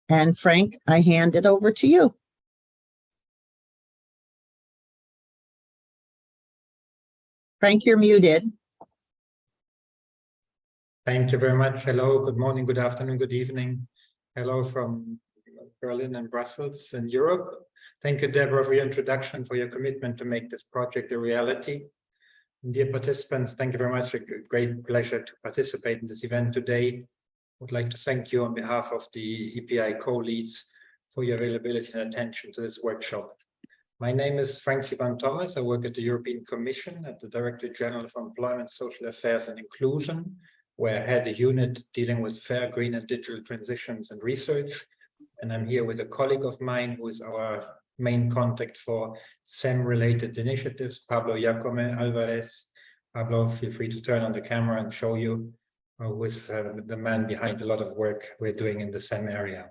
And Frank, I hand it over to you. Frank, you're muted. Thank you very much. Hello, good morning, good afternoon, good evening. Hello from Berlin and Brussels in Europe. Thank you, Deborah, for your introduction, for your commitment to make this project a reality. And dear participants, thank you very much. A great pleasure to participate in this event today. I would like to thank you on behalf of the EPI co-leads for your availability and attention to this workshop. My name is Frank Siban-Thomas. I work at the European Commission at the Directorate General for Employment, Social Affairs and Inclusion, where I head a unit dealing with fair, green and digital transitions and research. And I'm here with a colleague of mine who is our main contact for SEM-related initiatives, Pablo Jacome Alvarez. Pablo, feel free to turn on the camera and show you who is the man behind a lot of work we're doing in the SEM area.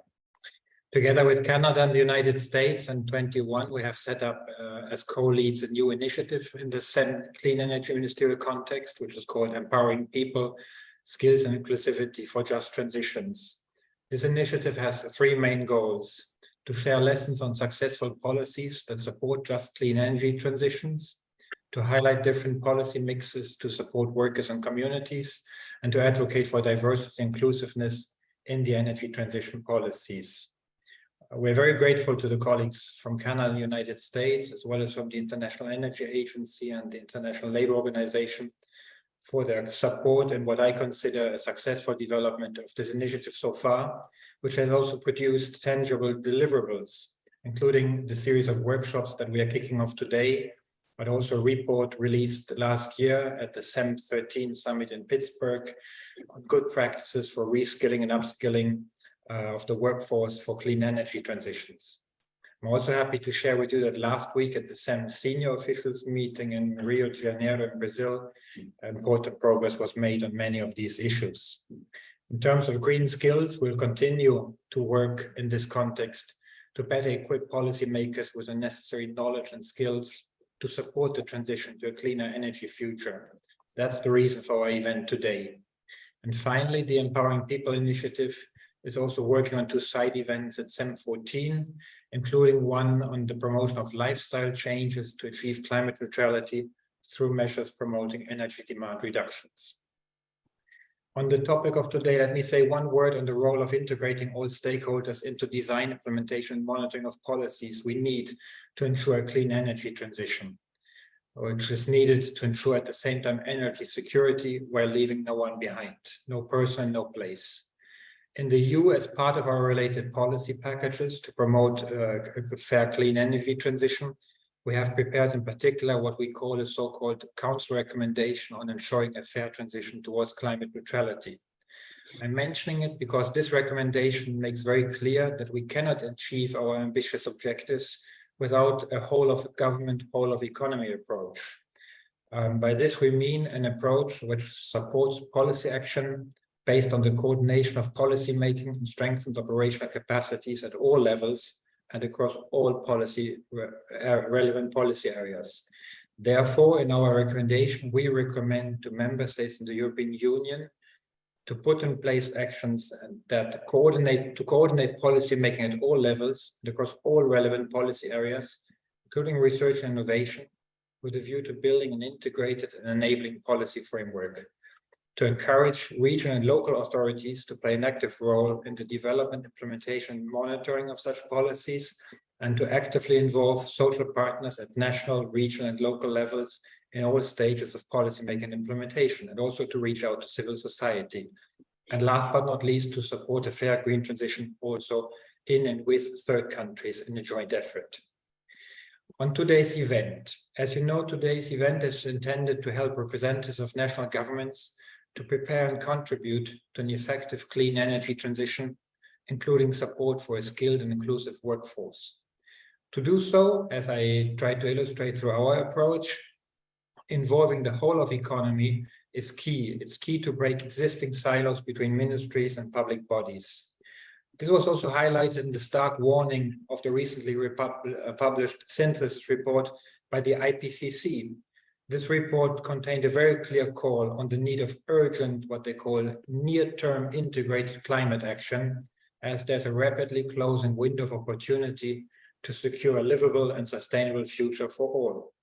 Together with Canada and the United States in 2021, we have set up as co-leads a new initiative in the SEM Clean Energy Ministerial context, which is called Empowering People, Skills and Inclusivity for Just Transitions. This initiative has three main goals: to share lessons on successful policies that support just clean energy transitions, to highlight different policy mixes to support workers and communities, and to advocate for diversity and inclusiveness in the energy transition policies. We're very grateful to the colleagues from Canada and the United States, as well as from the International Energy Agency and the International Labour Organization, for their support in what I consider a successful development of this initiative so far, which has also produced tangible deliverables, including the series of workshops that we are kicking off today, but also a report released last year at the SEM 13 summit in Pittsburgh on good practices for reskilling and upskilling of the workforce for clean energy transitions. I'm also happy to share with you that last week at the SEM senior officials meeting in Rio de Janeiro in Brazil, important progress was made on many of these issues. In terms of green skills, we'll continue to work in this context to better equip policymakers with the necessary knowledge and skills to support the transition to a cleaner energy future. That's the reason for our event today. And finally, the Empowering People initiative is also working on two side events at SEM 14, including one on the promotion of lifestyle changes to achieve climate neutrality through measures promoting energy demand reductions. On the topic of today, let me say one word on the role of integrating all stakeholders into design, implementation, and monitoring of policies we need to ensure a clean energy transition, which is needed to ensure at the same time energy security while leaving no one behind, no person, no place. In the EU, as part of our related policy packages to promote a fair, clean energy transition, we have prepared in particular what we call a so-called Council recommendation on ensuring a fair transition towards climate neutrality. I'm mentioning it because this recommendation makes very clear that we cannot achieve our ambitious objectives without a whole of government, whole of economy approach. By this, we mean an approach which supports policy action based on the coordination of policy making and strengthened operational capacities at all levels and across all relevant policy areas. Therefore, in our recommendation, we recommend to member states in the European Union to put in place actions that coordinate policy making at all levels and across all relevant policy areas, including research and innovation, with a view to building an integrated and enabling policy framework, to encourage regional and local authorities to play an active role in the development, implementation, and monitoring of such policies, and to actively involve social partners at national, regional, and local levels in all stages of policymaking and implementation, and also to reach out to civil society. And last but not least, to support a fair green transition also in and with third countries in a joint effort. On today's event, as you know, today's event is intended to help representatives of national governments to prepare and contribute to an effective clean energy transition, including support for a skilled and inclusive workforce. To do so, as I tried to illustrate through our approach, involving the whole of economy is key. It's key to break existing silos between ministries and public bodies. This was also highlighted in the stark warning of the recently published synthesis report by the IPCC. This report contained a very clear call on the need of urgent, what they call near-term integrated climate action as there's a rapidly closing window of opportunity to secure a livable and sustainable future for all.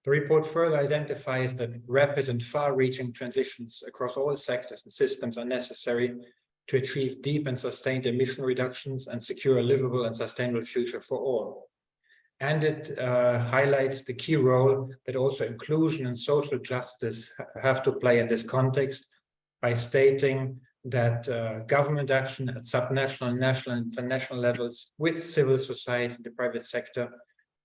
The report further identifies that rapid and far-reaching transitions across all sectors and systems are necessary to achieve deep and sustained emission reductions and secure a livable and sustainable future for all. And it highlights the key role that also inclusion and social justice have to play in this context by stating that government action at subnational, national, and international levels with civil society and the private sector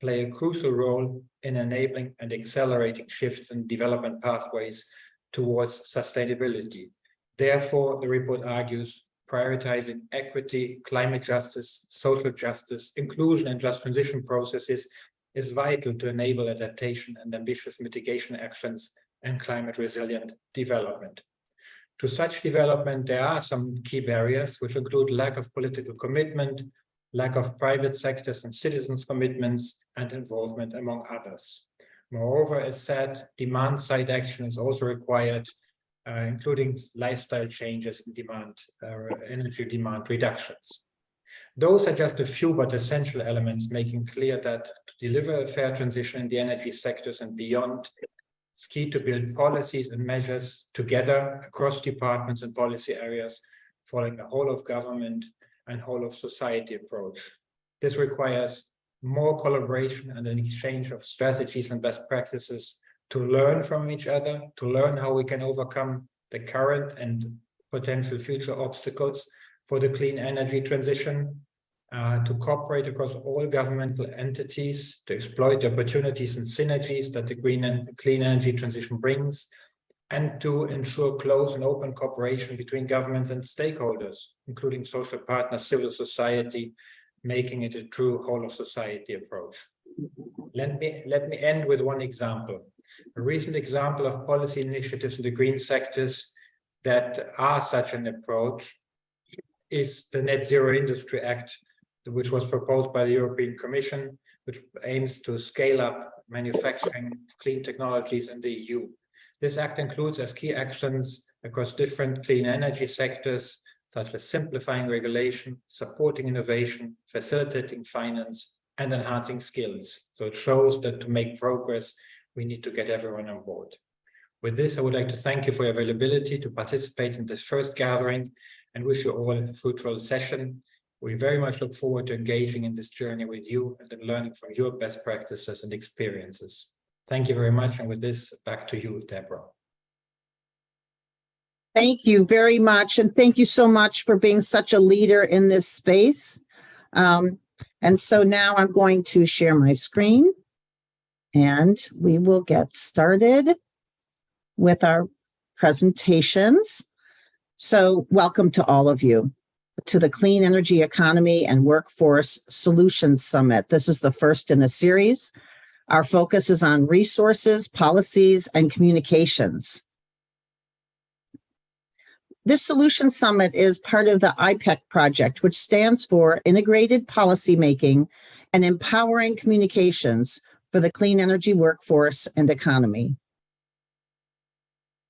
play a crucial role in enabling and accelerating shifts in development pathways towards sustainability. Therefore, the report argues prioritizing equity, climate justice, social justice, inclusion, and just transition processes is vital to enable adaptation and ambitious mitigation actions and climate resilient development. To such development, there are some key barriers, which include lack of political commitment, lack of private sectors and citizens' commitments, and involvement, among others. Moreover, as said, demand-side action is also required, including lifestyle changes in energy demand reductions. Those are just a few but essential elements, making clear that to deliver a fair transition in the energy sectors and beyond, it's key to build policies and measures together across departments and policy areas, following a whole of government and whole of society approach. This requires more collaboration and an exchange of strategies and best practices to learn from each other, to learn how we can overcome the current and potential future obstacles for the clean energy transition, to cooperate across all governmental entities, to exploit the opportunities and synergies that the clean energy transition brings, and to ensure close and open cooperation between governments and stakeholders, including social partners, civil society, making it a true whole of society approach. Let me end with one example. A recent example of policy initiatives in the green sectors that are such an approach is the Net Zero Industry Act, which was proposed by the European Commission, which aims to scale up manufacturing of clean technologies in the EU. This act includes as key actions across different clean energy sectors, such as simplifying regulation, supporting innovation, facilitating finance, and enhancing skills. So it shows that to make progress, we need to get everyone on board. With this, I would like to thank you for your availability to participate in this first gathering and wish you all a fruitful session. We very much look forward to engaging in this journey with you and in learning from your best practices and experiences. Thank you very much. And with this, back to you, Deborah. Thank you very much. And thank you so much for being such a leader in this space. And so now I'm going to share my screen and we will get started with our presentations. So welcome to all of you to the Clean Energy Economy and Workforce Solutions Summit. This is the first in a series. Our focus is on resources, policies, and communications. This Solution Summit is part of the IPEC project, which stands for Integrated Policymaking and Empowering Communications for the Clean Energy Workforce and Economy.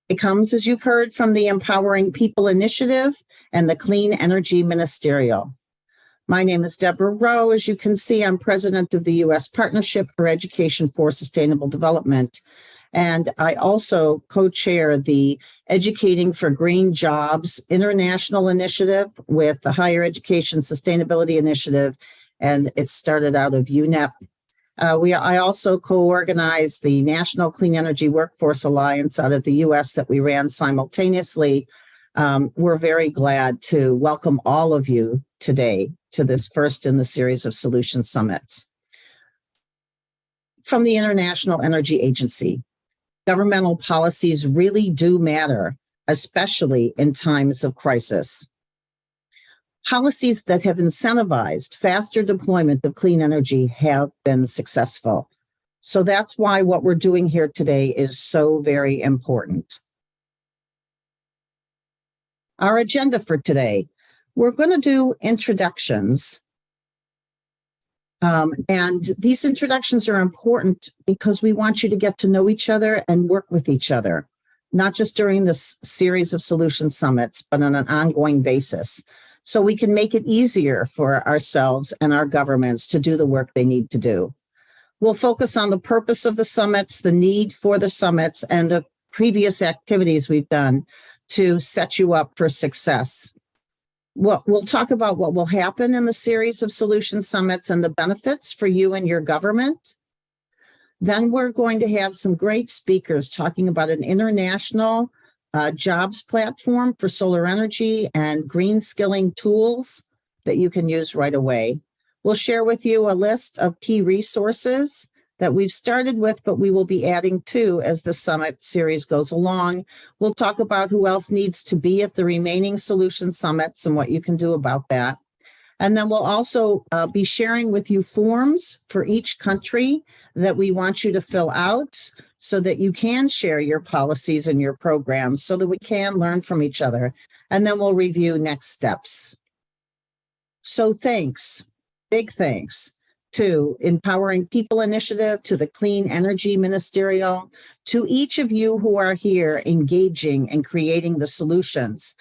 It comes, as you've heard, from the Empowering People Initiative and the Clean Energy Ministerial. My name is Deborah Rowe. As you can see, I'm president of the U.S. Partnership for Education for Sustainable Development. And I also co-chair the Educating for Green Jobs International Initiative with the Higher Education Sustainability Initiative, and it started out of UNEP. I also co-organized the National Clean Energy Workforce Alliance out of the U.S. that we ran simultaneously. We're very glad to welcome all of you today to this first in the series of Solution Summits. From the International Energy Agency, governmental policies really do matter, especially in times of crisis. Policies that have incentivized faster deployment of clean energy have been successful. So that's why what we're doing here today is so very important. Our agenda for today, we're going to do introductions. And these introductions are important because we want you to get to know each other and work with each other, not just during this series of Solution Summits, but on an ongoing basis. so we can make it easier for ourselves and our governments to do the work they need to do. We'll focus on the purpose of the summits, the need for the summits, and the previous activities we've done to set you up for success. We'll talk about what will happen in the series of solution summits and the benefits for you and your government. Then we're going to have some great speakers talking about an international jobs platform for solar energy and green skilling tools that you can use right away. We'll share with you a list of key resources that we've started with, but we will be adding to as the summit series goes along. We'll talk about who else needs to be at the remaining solution summits and what you can do about that. And then we'll also be sharing with you forms for each country that we want you to fill out so that you can share your policies and your programs so that we can learn from each other. And then we'll review next steps. So thanks, big thanks to Empowering People Initiative, to the Clean Energy Ministerial, to each of you who are here engaging and creating the solutions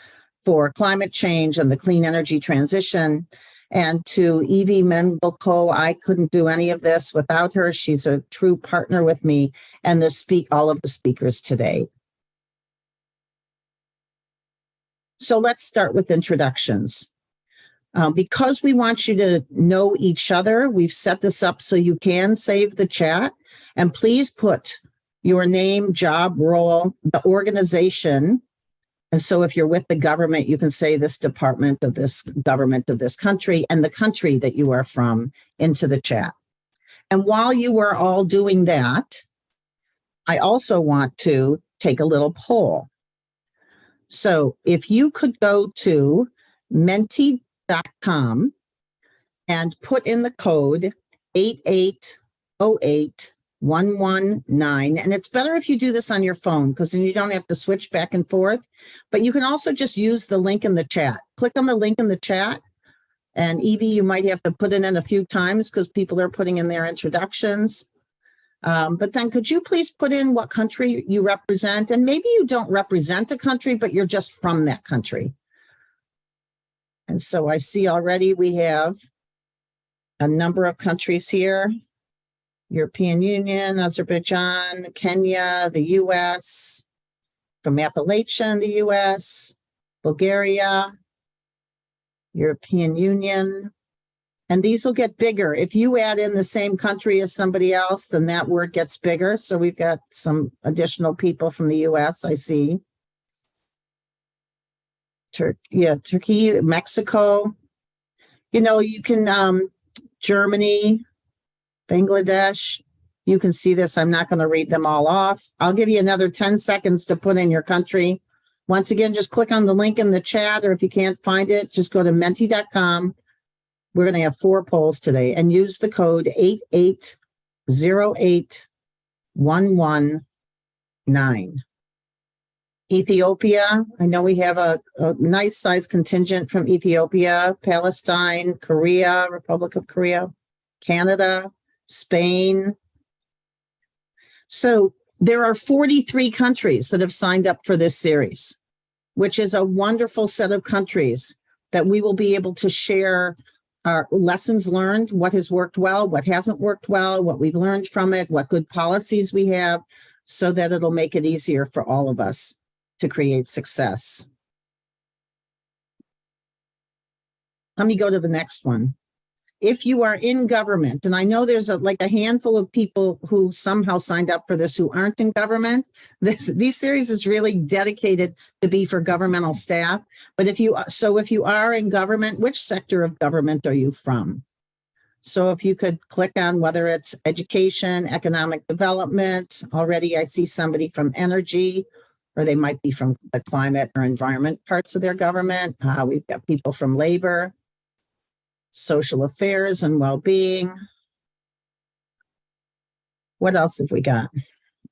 for climate change and the clean energy transition, and to Evie Mendelko. I couldn't do any of this without her. She's a true partner with me, and all of the speakers today. So let's start with introductions. Because we want you to know each other, we've set this up so you can save the chat. And please put your name, job, role, the organization. And so if you're with the government, you can say this department of this government of this country and the country that you are from into the chat. And while you are all doing that, I also want to take a little poll. So if you could go to Menti.com and put in the code 8808119. And it's better if you do this on your phone because then you don't have to switch back and forth. But you can also just use the link in the chat. Click on the link in the chat. And Evie, you might have to put it in a few times because people are putting in their introductions. But then could you please put in what country you represent? And maybe you don't represent a country, but you're just from that country. And so I see already we have a number of countries here: European Union, Azerbaijan, Kenya, the US, from Appalachian, the US, Bulgaria, European Union. And these will get bigger. If you add in the same country as somebody else, then that word gets bigger. So we've got some additional people from the US, I see. Turkey, Mexico, you can, Germany, Bangladesh, you can see this. I'm not going to read them all off. I'll give you another 10 seconds to put in your country. Once again, just click on the link in the chat, or if you can't find it, just go to Menti.com. We're going to have 4 polls today and use the code 8808119. Ethiopia, I know we have a nice size contingent from Ethiopia, Palestine, Korea, Republic of Korea, Canada, Spain. So there are 43 countries that have signed up for this series, which is a wonderful set of countries that we will be able to share our lessons learned, what has worked well, what hasn't worked well, what we've learned from it, what good policies we have, so that it'll make it easier for all of us to create success. Let me go to the next one. If you are in government, and I know there's a handful of people who somehow signed up for this who aren't in government, these series is really dedicated to be for governmental staff. But if you are in government, which sector of government are you from? So if you could click on whether it's education, economic development. Already I see somebody from energy, or they might be from the climate or environment parts of their government. We've got people from labor, social affairs and well-being. What else have we got?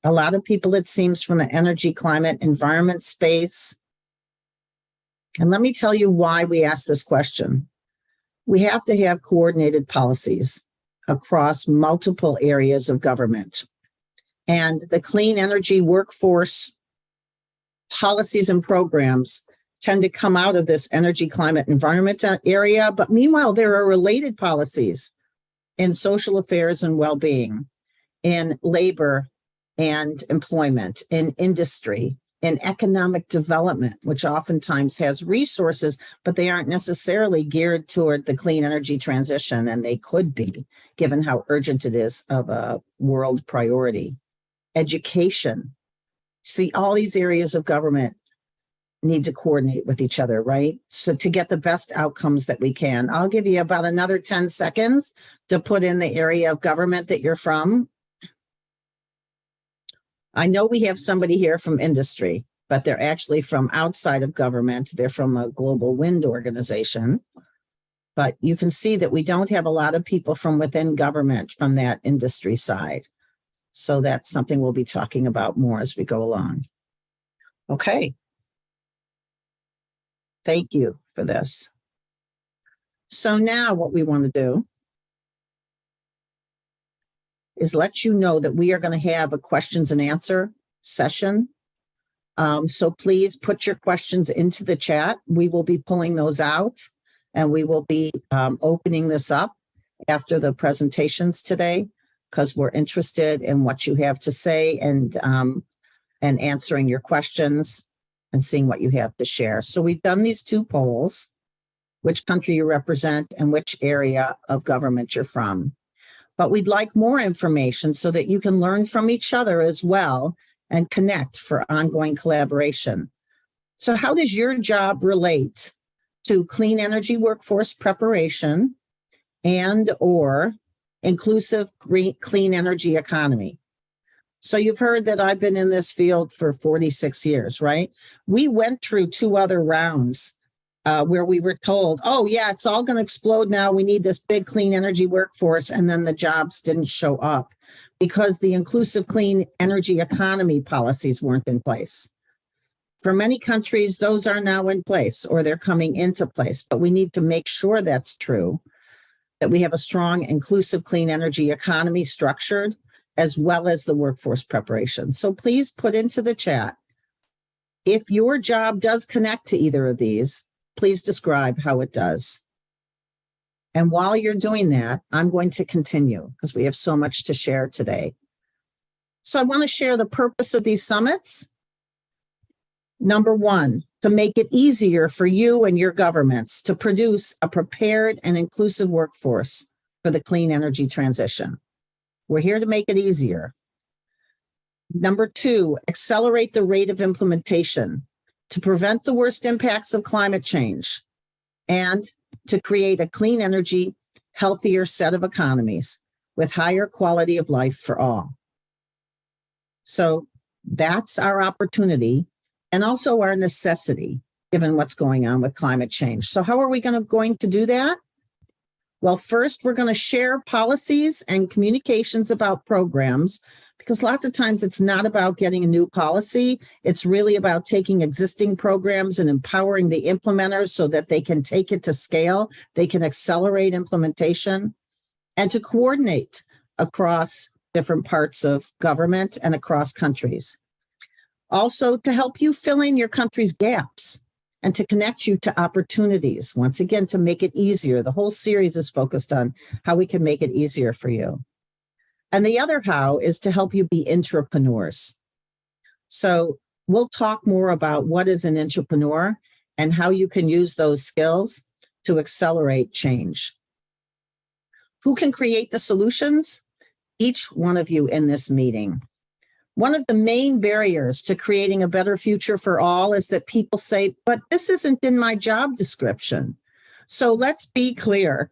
A lot of people, it seems, from the energy, climate, environment space. And let me tell you why we asked this question. We have to have coordinated policies across multiple areas of government. And the clean energy workforce policies and programs tend to come out of this energy, climate, environment area. But meanwhile, there are related policies in social affairs and well-being, in labor and employment, in industry, in economic development, which oftentimes has resources, but they aren't necessarily geared toward the clean energy transition, and they could be, given how urgent it is of a world priority. Education. See, all these areas of government need to coordinate with each other, right? So to get the best outcomes that we can. I'll give you about another 10 seconds to put in the area of government that you're from. I know we have somebody here from industry, but they're actually from outside of government. They're from a global wind organization. But you can see that we don't have a lot of people from within government from that industry side. So that's something we'll be talking about more as we go along. Okay. Thank you for this. So now what we want to do is let you know that we are going to have a questions and answer session. So please put your questions into the chat. We will be pulling those out, and we will be opening this up after the presentations today, because we're interested in what you have to say and answering your questions and seeing what you have to share. So we've done these two polls, which country you represent and which area of government you're from. But we'd like more information so that you can learn from each other as well and connect for ongoing collaboration. So how does your job relate to clean energy workforce preparation and or inclusive clean energy economy? So you've heard that I've been in this field for 46 years, right? We went through 2 other rounds where we were told, oh yeah, it's all going to explode now. We need this big clean energy workforce. And then the jobs didn't show up because the inclusive clean energy economy policies weren't in place. For many countries, those are now in place or they're coming into place, but we need to make sure that's true, that we have a strong inclusive clean energy economy structured, as well as the workforce preparation. So please put into the chat, if your job does connect to either of these, please describe how it does. And while you're doing that, I'm going to continue because we have so much to share today. So I want to share the purpose of these summits. Number 1, to make it easier for you and your governments to produce a prepared and inclusive workforce for the clean energy transition. We're here to make it easier. Number 2, accelerate the rate of implementation to prevent the worst impacts of climate change and to create a clean energy, healthier set of economies with higher quality of life for all. So that's our opportunity and also our necessity, given what's going on with climate change. So how are we going to do that? Well, first, we're going to share policies and communications about programs, because lots of times it's not about getting a new policy. It's really about taking existing programs and empowering the implementers so that they can take it to scale, they can accelerate implementation, and to coordinate across different parts of government and across countries. Also, to help you fill in your country's gaps and to connect you to opportunities. Once again, to make it easier. The whole series is focused on how we can make it easier for you. And the other how is to help you be entrepreneurs. So we'll talk more about what is an entrepreneur and how you can use those skills to accelerate change. Who can create the solutions? Each one of you in this meeting. One of the main barriers to creating a better future for all is that people say, but this isn't in my job description. So let's be clear.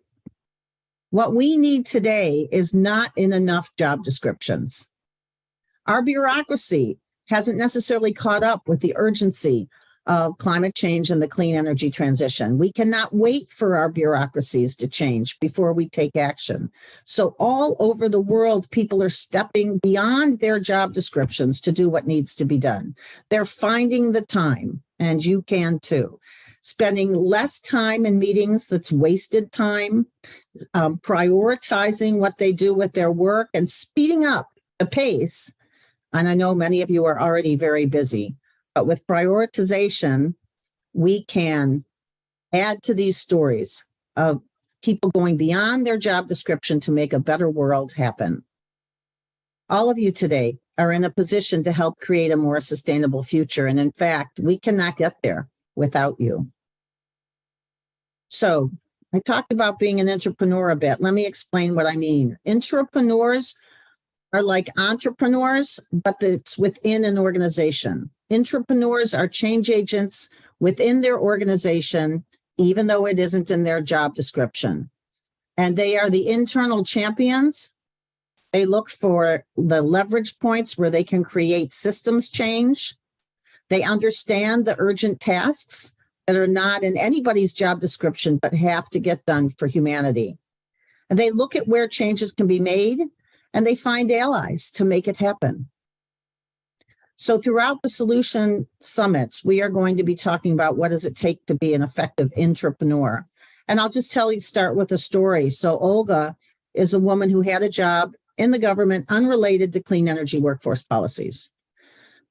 What we need today is not in enough job descriptions. Our bureaucracy hasn't necessarily caught up with the urgency of climate change and the clean energy transition. We cannot wait for our bureaucracies to change before we take action. So all over the world, people are stepping beyond their job descriptions to do what needs to be done. They're finding the time, and you can too. Spending less time in meetings that's wasted time, prioritizing what they do with their work, and speeding up the pace. And I know many of you are already very busy, but with prioritization, we can add to these stories of people going beyond their job description to make a better world happen. All of you today are in a position to help create a more sustainable future. And in fact, we cannot get there without you. So I talked about being an entrepreneur a bit. Let me explain what I mean. Entrepreneurs are like entrepreneurs, but it's within an organization. Entrepreneurs are change agents within their organization, even though it isn't in their job description. And they are the internal champions. They look for the leverage points where they can create systems change. They understand the urgent tasks that are not in anybody's job description, but have to get done for humanity. And they look at where changes can be made, and they find allies to make it happen. So throughout the solution summits, we are going to be talking about what does it take to be an effective entrepreneur. And I'll just start with a story. So Olga is a woman who had a job in the government unrelated to clean energy workforce policies.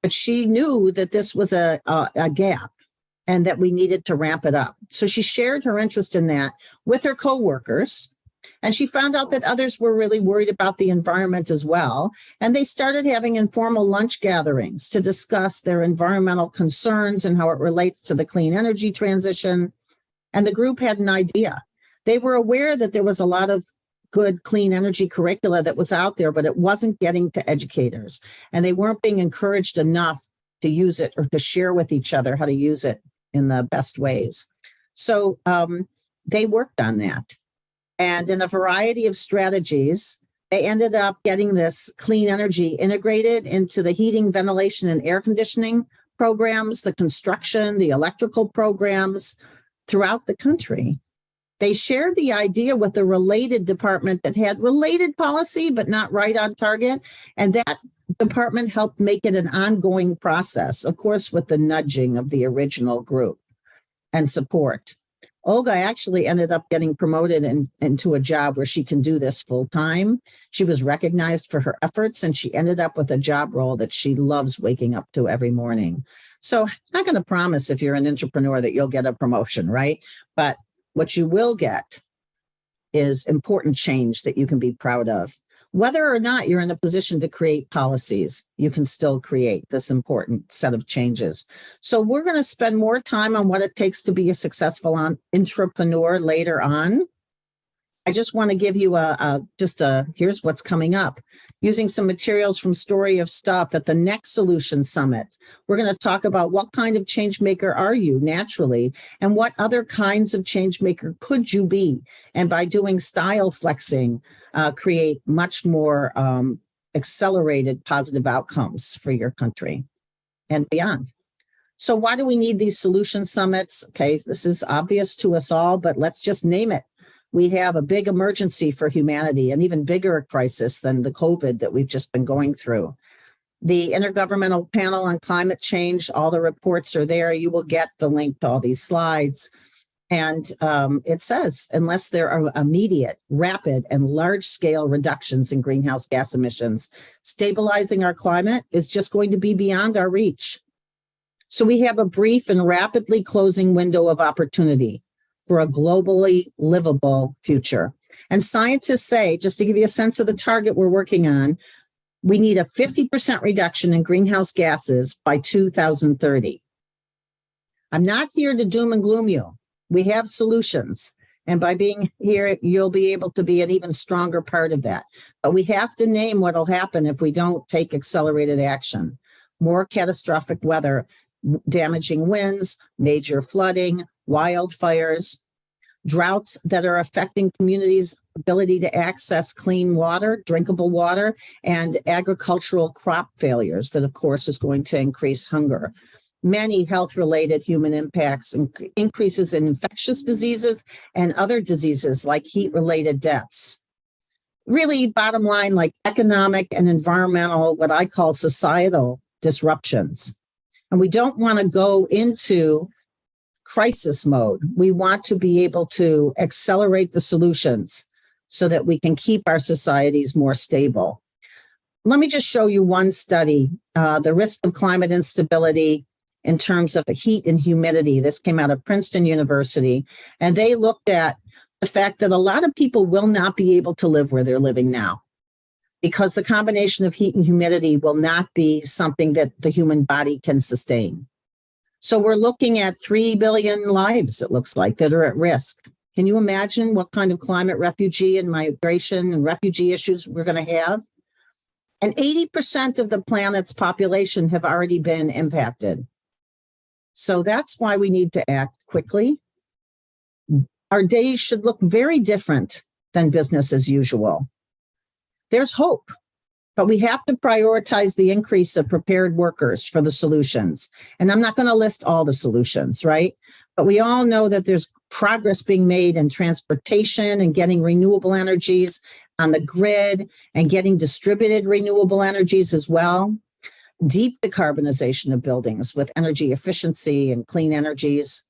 But she knew that this was a gap and that we needed to ramp it up. So she shared her interest in that with her coworkers. And she found out that others were really worried about the environment as well. And they started having informal lunch gatherings to discuss their environmental concerns and how it relates to the clean energy transition. And the group had an idea. They were aware that there was a lot of good clean energy curricula that was out there, but it wasn't getting to educators. And they weren't being encouraged enough to use it or to share with each other how to use it in the best ways. So they worked on that. And in a variety of strategies, they ended up getting this clean energy integrated into the heating, ventilation, and air conditioning programs, the construction, the electrical programs throughout the country. They shared the idea with a related department that had related policy, but not right on target. And that department helped make it an ongoing process, of course, with the nudging of the original group and support. Olga actually ended up getting promoted into a job where she can do this full time. She was recognized for her efforts, and she ended up with a job role that she loves waking up to every morning. So I'm not going to promise if you're an entrepreneur that you'll get a promotion, right? But what you will get is important change that you can be proud of. Whether or not you're in a position to create policies, you can still create this important set of changes. So we're going to spend more time on what it takes to be a successful entrepreneur later on. I just want to give you here's what's coming up. Using some materials from Story of Stuff at the next Solution Summit. We're going to talk about what kind of change maker are you naturally, and what other kinds of change maker could you be? And by doing style flexing, create much more accelerated positive outcomes for your country and beyond. So why do we need these solution summits? Okay, this is obvious to us all, but let's just name it. We have a big emergency for humanity, an even bigger crisis than the COVID that we've just been going through. The Intergovernmental Panel on Climate Change, all the reports are there. You will get the link to all these slides. And it says, unless there are immediate, rapid, and large-scale reductions in greenhouse gas emissions, stabilizing our climate is just going to be beyond our reach. So we have a brief and rapidly closing window of opportunity for a globally livable future. And scientists say, just to give you a sense of the target we're working on, we need a 50% reduction in greenhouse gases by 2030. I'm not here to doom and gloom you. We have solutions. And by being here, you'll be able to be an even stronger part of that. But we have to name what will happen if we don't take accelerated action. More catastrophic weather, damaging winds, major flooding, wildfires, droughts that are affecting communities' ability to access clean water, drinkable water, and agricultural crop failures that, of course, is going to increase hunger. Many health-related human impacts, increases in infectious diseases and other diseases like heat-related deaths. Really, bottom line, like economic and environmental, what I call societal disruptions. And we don't want to go into crisis mode. We want to be able to accelerate the solutions so that we can keep our societies more stable. Let me just show you one study, the risk of climate instability in terms of the heat and humidity. This came out of Princeton University, and they looked at the fact that a lot of people will not be able to live where they're living now because the combination of heat and humidity will not be something that the human body can sustain. So we're looking at 3 billion lives, it looks like, that are at risk. Can you imagine what kind of climate refugee and migration and refugee issues we're going to have? And 80% of the planet's population have already been impacted. So that's why we need to act quickly. Our days should look very different than business as usual. There's hope, but we have to prioritize the increase of prepared workers for the solutions. And I'm not going to list all the solutions, right? But we all know that there's progress being made in transportation and getting renewable energies on the grid and getting distributed renewable energies as well. Deep decarbonization of buildings with energy efficiency and clean energies.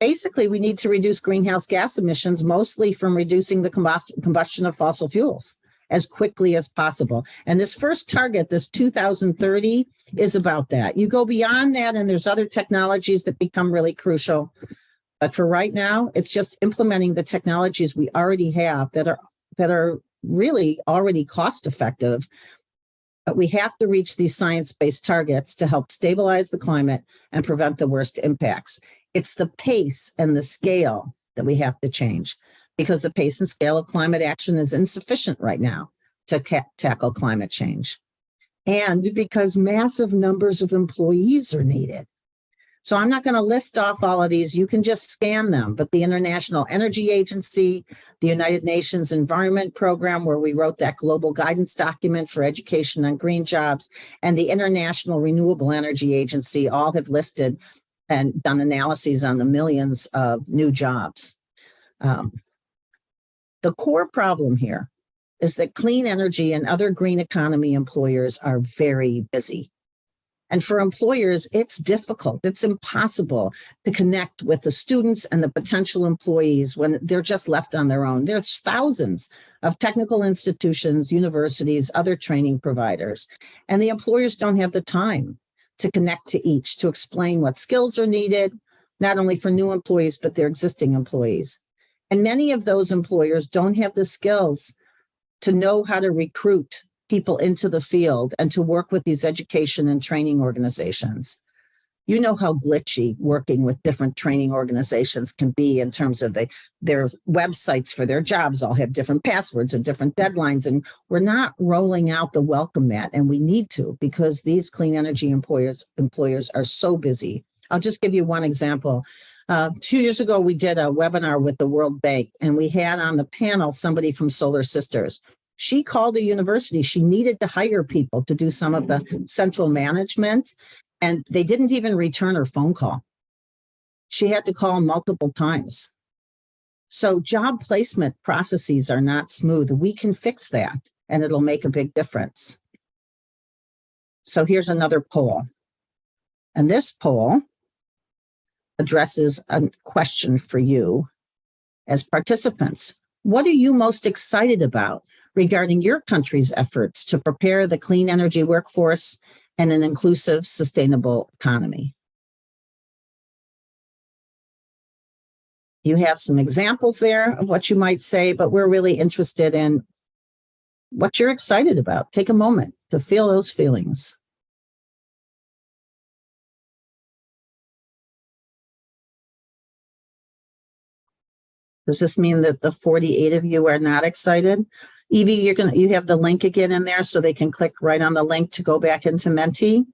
Basically, we need to reduce greenhouse gas emissions, mostly from reducing the combustion of fossil fuels as quickly as possible. And this first target, this 2030, is about that. You go beyond that, and there's other technologies that become really crucial. But for right now, it's just implementing the technologies we already have that are really already cost effective. But we have to reach these science-based targets to help stabilize the climate and prevent the worst impacts. It's the pace and the scale that we have to change, because the pace and scale of climate action is insufficient right now to tackle climate change. And because massive numbers of employees are needed. So I'm not going to list off all of these. You can just scan them. But the International Energy Agency, the United Nations Environment Program, where we wrote that global guidance document for education on green jobs, and the International Renewable Energy Agency all have listed and done analyses on the millions of new jobs. The core problem here is that clean energy and other green economy employers are very busy. And for employers, it's difficult, it's impossible to connect with the students and the potential employees when they're just left on their own. There's thousands of technical institutions, universities, other training providers, and the employers don't have the time to connect to each, to explain what skills are needed, not only for new employees, but their existing employees. And many of those employers don't have the skills to know how to recruit people into the field and to work with these education and training organizations. You know how glitchy working with different training organizations can be in terms of their websites for their jobs all have different passwords and different deadlines. And we're not rolling out the welcome mat, and we need to, because these clean energy employers are so busy. I'll just give you one example. 2 years ago, we did a webinar with the World Bank, and we had on the panel somebody from Solar Sisters. She called a university. She needed to hire people to do some of the central management, and they didn't even return her phone call. She had to call multiple times. So job placement processes are not smooth. We can fix that, and it'll make a big difference. So here's another poll. And this poll addresses a question for you as participants. What are you most excited about regarding your country's efforts to prepare the clean energy workforce and an inclusive, sustainable economy? You have some examples there of what you might say, but we're really interested in what you're excited about. Take a moment to feel those feelings. Does this mean that the 48 of you are not excited? Evie, you have the link again in there so they can click right on the link to go back into Menti.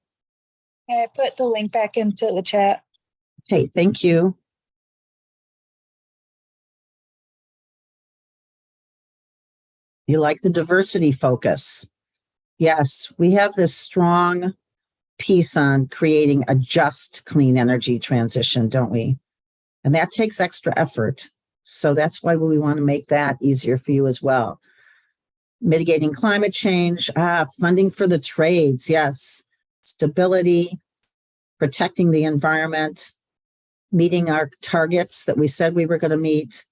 I put the link back into the chat. Okay, thank you. You like the diversity focus? Yes, we have this strong piece on creating a just clean energy transition, don't we? And that takes extra effort. So that's why we want to make that easier for you as well. Mitigating climate change, funding for the trades, yes. Stability, protecting the environment, meeting our targets that we said we were going to meet,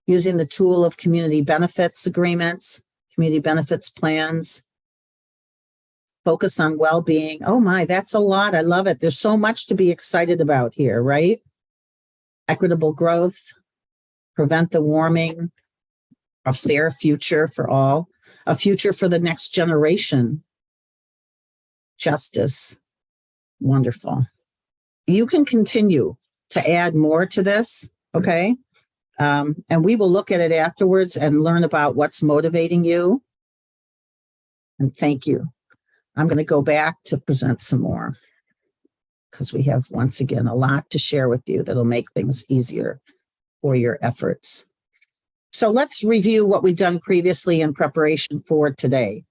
using the tool of community benefits agreements, community benefits plans, focus on well-being. Oh my, that's a lot. I love it. There's so much to be excited about here, right? Equitable growth, prevent the warming, a fair future for all, a future for the next generation, justice. Wonderful. You can continue to add more to this, okay? And we will look at it afterwards and learn about what's motivating you. And thank you. I'm going to go back to present some more because we have, once again, a lot to share with you that'll make things easier for your efforts. So let's review what we've done previously in preparation for today.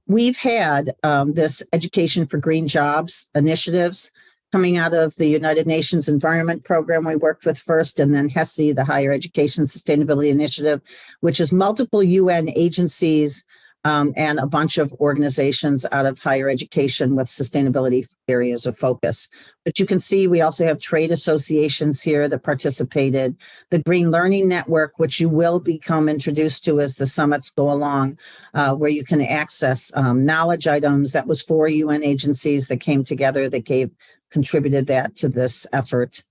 We've had this Education for Green Jobs initiatives coming out of the United Nations Environment Program we worked with first, and then HESI, the Higher Education Sustainability Initiative, which is multiple UN agencies and a bunch of organizations out of higher education with sustainability areas of focus. But you can see we also have trade associations here that participated, the Green Learning Network, which you will become introduced to as the summits go along, where you can access knowledge items. That was 4 UN agencies that came together that contributed that to this effort.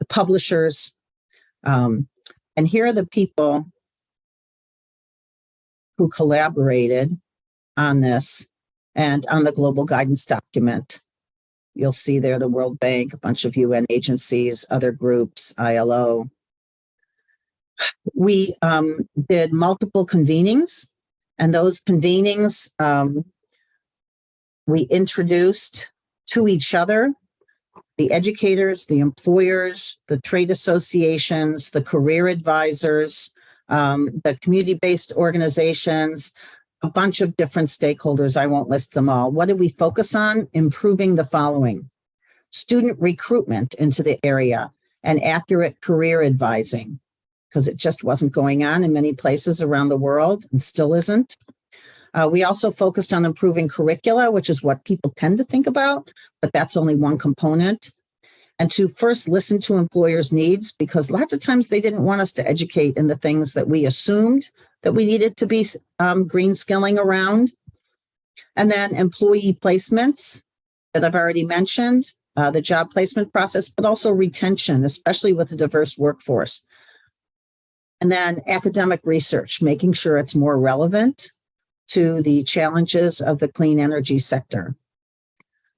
The publishers, and here are the people who collaborated on this and on the global guidance document. You'll see there the World Bank, a bunch of UN agencies, other groups, ILO. We did multiple convenings, and those convenings we introduced to each other, the educators, the employers, the trade associations, the career advisors, the community-based organizations, a bunch of different stakeholders. I won't list them all. What did we focus on? Improving the following: student recruitment into the area and accurate career advising, because it just wasn't going on in many places around the world and still isn't. We also focused on improving curricula, which is what people tend to think about, but that's only one component. And to first listen to employers' needs, because lots of times they didn't want us to educate in the things that we assumed that we needed to be green skilling around. And then employee placements that I've already mentioned, the job placement process, but also retention, especially with a diverse workforce. And then academic research, making sure it's more relevant to the challenges of the clean energy sector.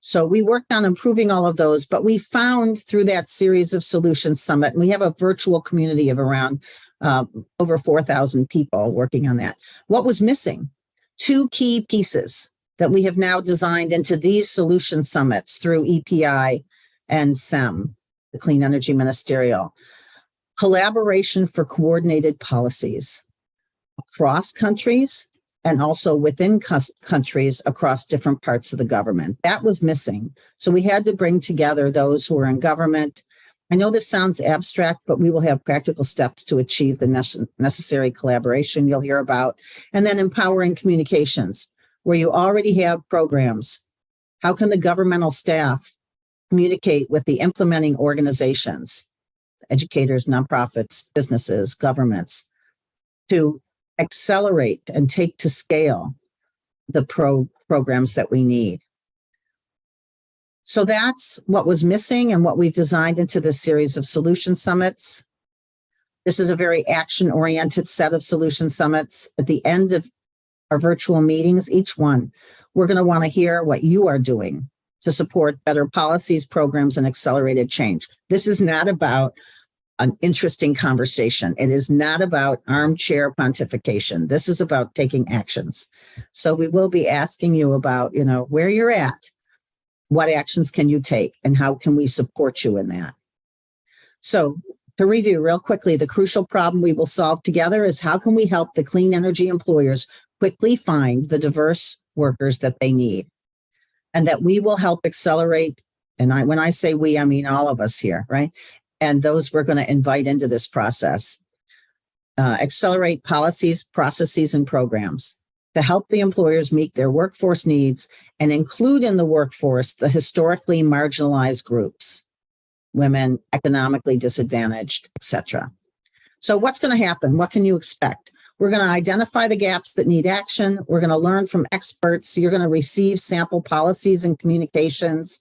So we worked on improving all of those, but we found through that series of Solutions Summit, and we have a virtual community of around over 4,000 people working on that. What was missing? 2 key pieces that we have now designed into these Solution Summits through EPI and SEM, the Clean Energy Ministerial. Collaboration for coordinated policies across countries, and also within countries across different parts of the government. That was missing. So we had to bring together those who are in government. I know this sounds abstract, but we will have practical steps to achieve the necessary collaboration you'll hear about. And then empowering communications, where you already have programs. How can the governmental staff communicate with the implementing organizations, educators, nonprofits, businesses, governments, to accelerate and take to scale the programs that we need? So that's what was missing and what we've designed into this series of Solution Summits. This is a very action-oriented set of Solution Summits. At the end of our virtual meetings, each one, we're going to want to hear what you are doing to support better policies, programs, and accelerated change. This is not about an interesting conversation. It is not about armchair pontification. This is about taking actions. So we will be asking you about, where you're at, what actions can you take, and how can we support you in that? So to review real quickly, the crucial problem we will solve together is how can we help the clean energy employers quickly find the diverse workers that they need, and that we will help accelerate. And when I say we, I mean all of us here, right? And those we're going to invite into this process. Accelerate policies, processes, and programs to help the employers meet their workforce needs and include in the workforce the historically marginalized groups, women, economically disadvantaged, etc. So what's going to happen? What can you expect? We're going to identify the gaps that need action. We're going to learn from experts. You're going to receive sample policies and communications.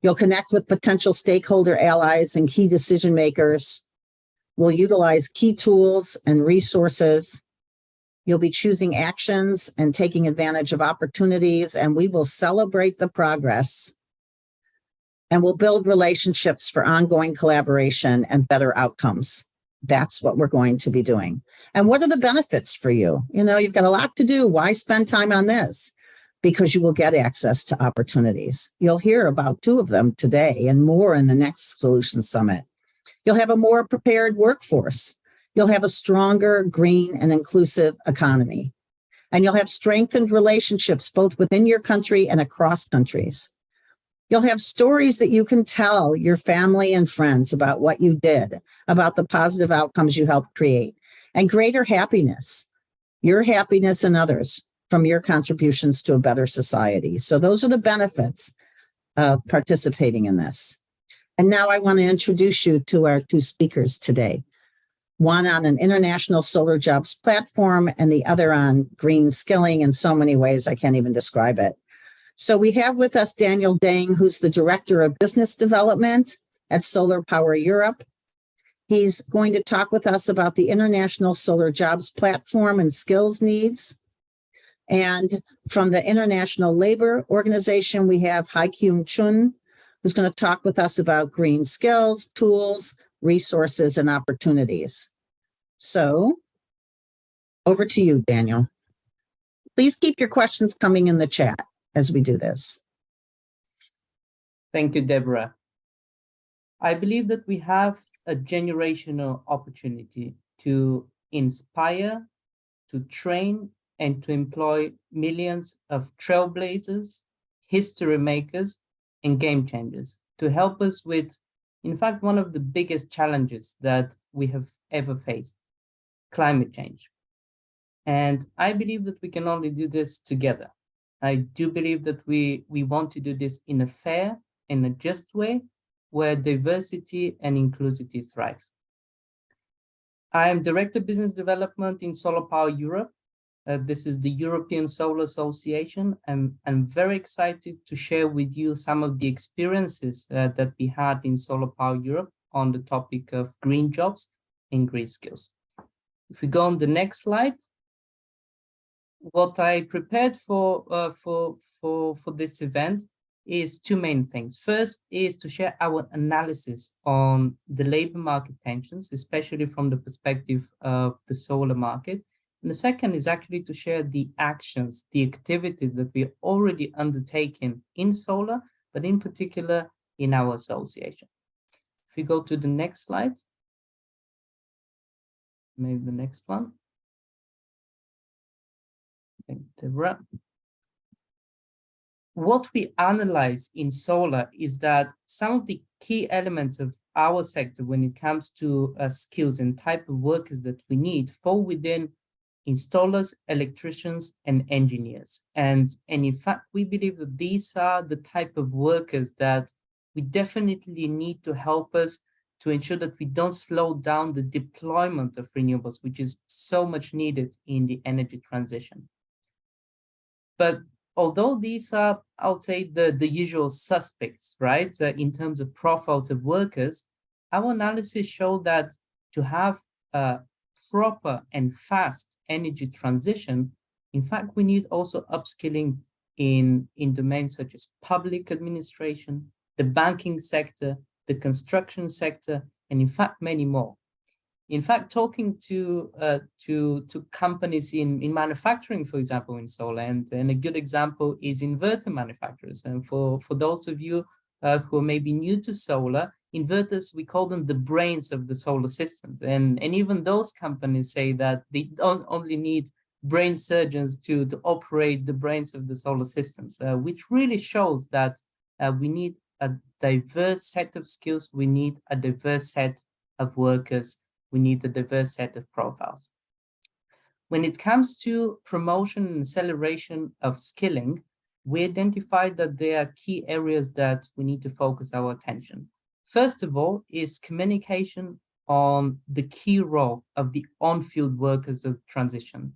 You'll connect with potential stakeholder allies and key decision makers. We'll utilize key tools and resources. You'll be choosing actions and taking advantage of opportunities, and we will celebrate the progress. And we'll build relationships for ongoing collaboration and better outcomes. That's what we're going to be doing. And what are the benefits for you? You know, you've got a lot to do. Why spend time on this? Because you will get access to opportunities. You'll hear about 2 of them today and more in the next Solutions Summit. You'll have a more prepared workforce. You'll have a stronger, green, and inclusive economy. And you'll have strengthened relationships both within your country and across countries. You'll have stories that you can tell your family and friends about what you did, about the positive outcomes you helped create, and greater happiness, your happiness and others from your contributions to a better society. So those are the benefits of participating in this. And now I want to introduce you to our 2 speakers today. One on an international solar jobs platform and the other on green skilling in so many ways I can't even describe it. So we have with us Daniel Dang, who's the Director of Business Development at Solar Power Europe. He's going to talk with us about the International Solar Jobs Platform and skills needs. And from the International Labor Organization, we have Hai-Kyung Chun, who's going to talk with us about green skills, tools, resources, and opportunities. So over to you, Daniel. Please keep your questions coming in the chat as we do this. Thank you, Deborah. I believe that we have a generational opportunity to inspire, to train, and to employ millions of trailblazers, history makers, and game changers to help us with, in fact, one of the biggest challenges that we have ever faced, climate change. And I believe that we can only do this together. I do believe that we want to do this in a fair and a just way where diversity and inclusivity thrive. I am Director of Business Development in Solar Power Europe. This is the European Solar Association. I'm very excited to share with you some of the experiences that we had in Solar Power Europe on the topic of green jobs and green skills. If we go on the next slide, what I prepared for this event is 2 main things. First is to share our analysis on the labor market tensions, especially from the perspective of the solar market. And the second is actually to share the actions, the activities that we are already undertaking in solar, but in particular in our association. If we go to the next slide, maybe the next one. Thank you, Deborah. What we analyze in solar is that some of the key elements of our sector when it comes to skills and type of workers that we need fall within installers, electricians, and engineers. And in fact, we believe that these are the type of workers that we definitely need to help us to ensure that we don't slow down the deployment of renewables, which is so much needed in the energy transition. But although these are, I would say, the usual suspects, right, in terms of profiles of workers, our analysis showed that to have a proper and fast energy transition, in fact, we need also upskilling in domains such as public administration, the banking sector, the construction sector, and in fact, many more. In fact, talking to companies in manufacturing, for example, in solar, and a good example is inverter manufacturers. And for those of you who are maybe new to solar, inverters, we call them the brains of the solar systems. And even those companies say that they don't only need brain surgeons to operate the brains of the solar systems, which really shows that we need a diverse set of skills, we need a diverse set of workers, we need a diverse set of profiles. When it comes to promotion and acceleration of skilling, we identified that there are key areas that we need to focus our attention. First of all is communication on the key role of the on-field workers of transition.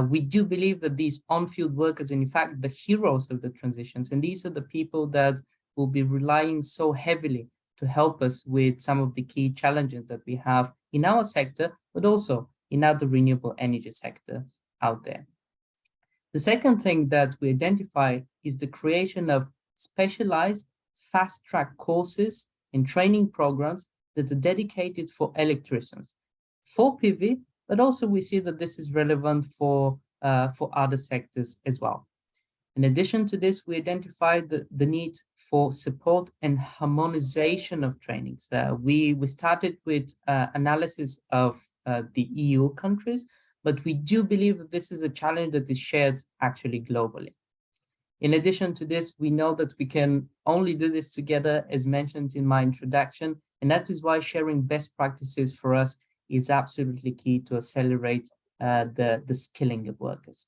We do believe that these on-field workers are in fact the heroes of the transitions, and these are the people that will be relying so heavily to help us with some of the key challenges that we have in our sector, but also in other renewable energy sectors out there. The second thing that we identify is the creation of specialized fast-track courses and training programs that are dedicated for electricians, for PV, but also we see that this is relevant for other sectors as well. In addition to this, we identified the need for support and harmonization of trainings. We started with analysis of the EU countries, but we do believe that this is a challenge that is shared actually globally. In addition to this, we know that we can only do this together, as mentioned in my introduction, and that is why sharing best practices for us is absolutely key to accelerate the skilling of workers.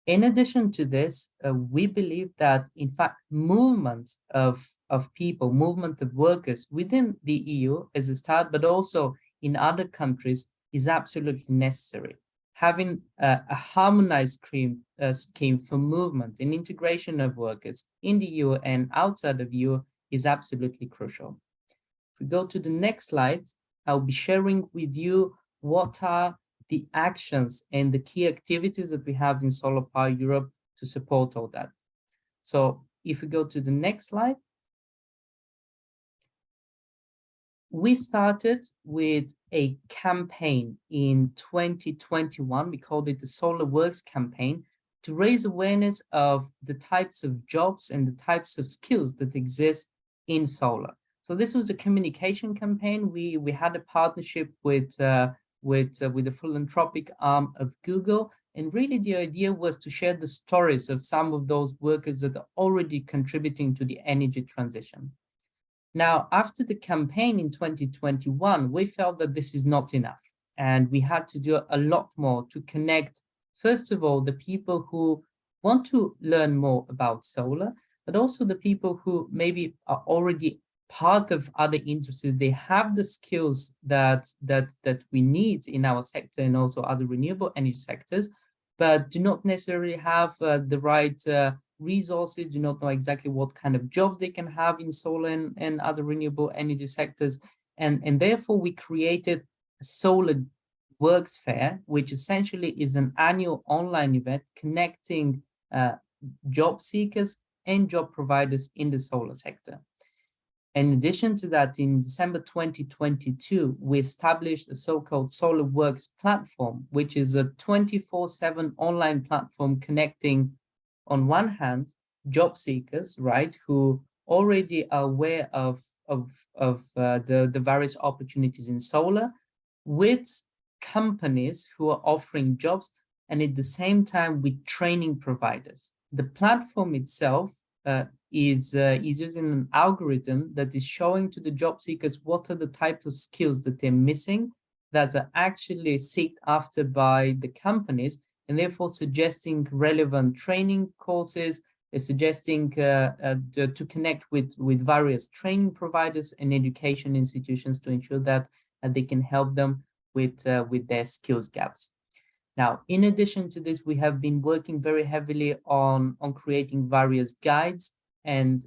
In addition to this, we believe that, in fact, movement of people, movement of workers within the EU as a start, but also in other countries is absolutely necessary. Having a harmonized scheme for movement and integration of workers in the EU and outside of EU is absolutely crucial. If we go to the next slide, I'll be sharing with you what are the actions and the key activities that we have in Solar Power Europe to support all that. So if we go to the next slide, we started with a campaign in 2021. We called it the Solar Works campaign to raise awareness of the types of jobs and the types of skills that exist in solar. So this was a communication campaign. We had a partnership with the philanthropic arm of Google. And really the idea was to share the stories of some of those workers that are already contributing to the energy transition. Now, after the campaign in 2021, we felt that this is not enough. And we had to do a lot more to connect, first of all, the people who want to learn more about solar, but also the people who maybe are already part of other industries. They have the skills that we need in our sector and also other renewable energy sectors, but do not necessarily have the right resources, do not know exactly what kind of jobs they can have in solar and other renewable energy sectors. And therefore, we created a Solar Works Fair, which essentially is an annual online event connecting job seekers and job providers in the solar sector. In addition to that, in December 2022, we established a so-called Solar Works platform, which is a 24/7 online platform connecting, on one hand, job seekers, right, who already are aware of the various opportunities in solar, with companies who are offering jobs, and at the same time with training providers. The platform itself is using an algorithm that is showing to the job seekers what are the types of skills that they're missing that are actually sought after by the companies, and therefore suggesting relevant training courses, suggesting to connect with various training providers and education institutions to ensure that they can help them with their skills gaps. Now, in addition to this, we have been working very heavily on creating various guides and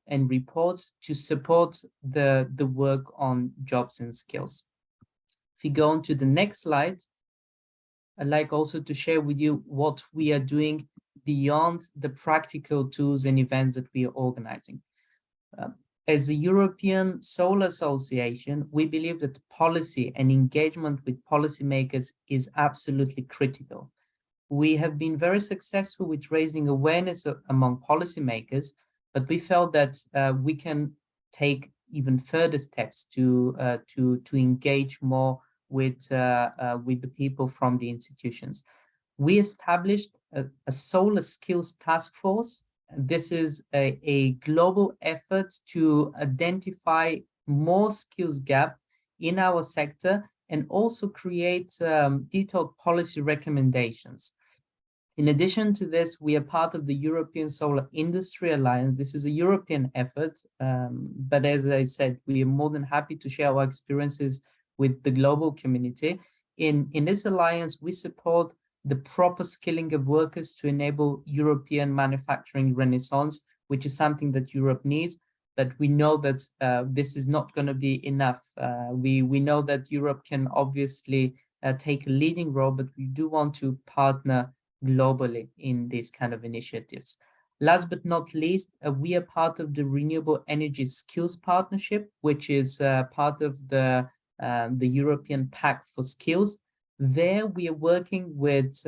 reports to support the work on jobs and skills. If you go on to the next slide, I'd like also to share with you what we are doing beyond the practical tools and events that we are organizing. As a European Solar Association, we believe that policy and engagement with policymakers is absolutely critical. We have been very successful with raising awareness among policymakers, but we felt that we can take even further steps to engage more with the people from the institutions. We established a solar skills task force. This is a global effort to identify more skills gap in our sector and also create detailed policy recommendations. In addition to this, we are part of the European Solar Industry Alliance. This is a European effort, but as I said, we are more than happy to share our experiences with the global community. In this alliance, we support the proper skilling of workers to enable European manufacturing renaissance, which is something that Europe needs. But we know that this is not going to be enough. We know that Europe can obviously take a leading role, but we do want to partner globally in these kind of initiatives. Last but not least, we are part of the Renewable Energy Skills Partnership, which is part of the European Pact for Skills. There we are working with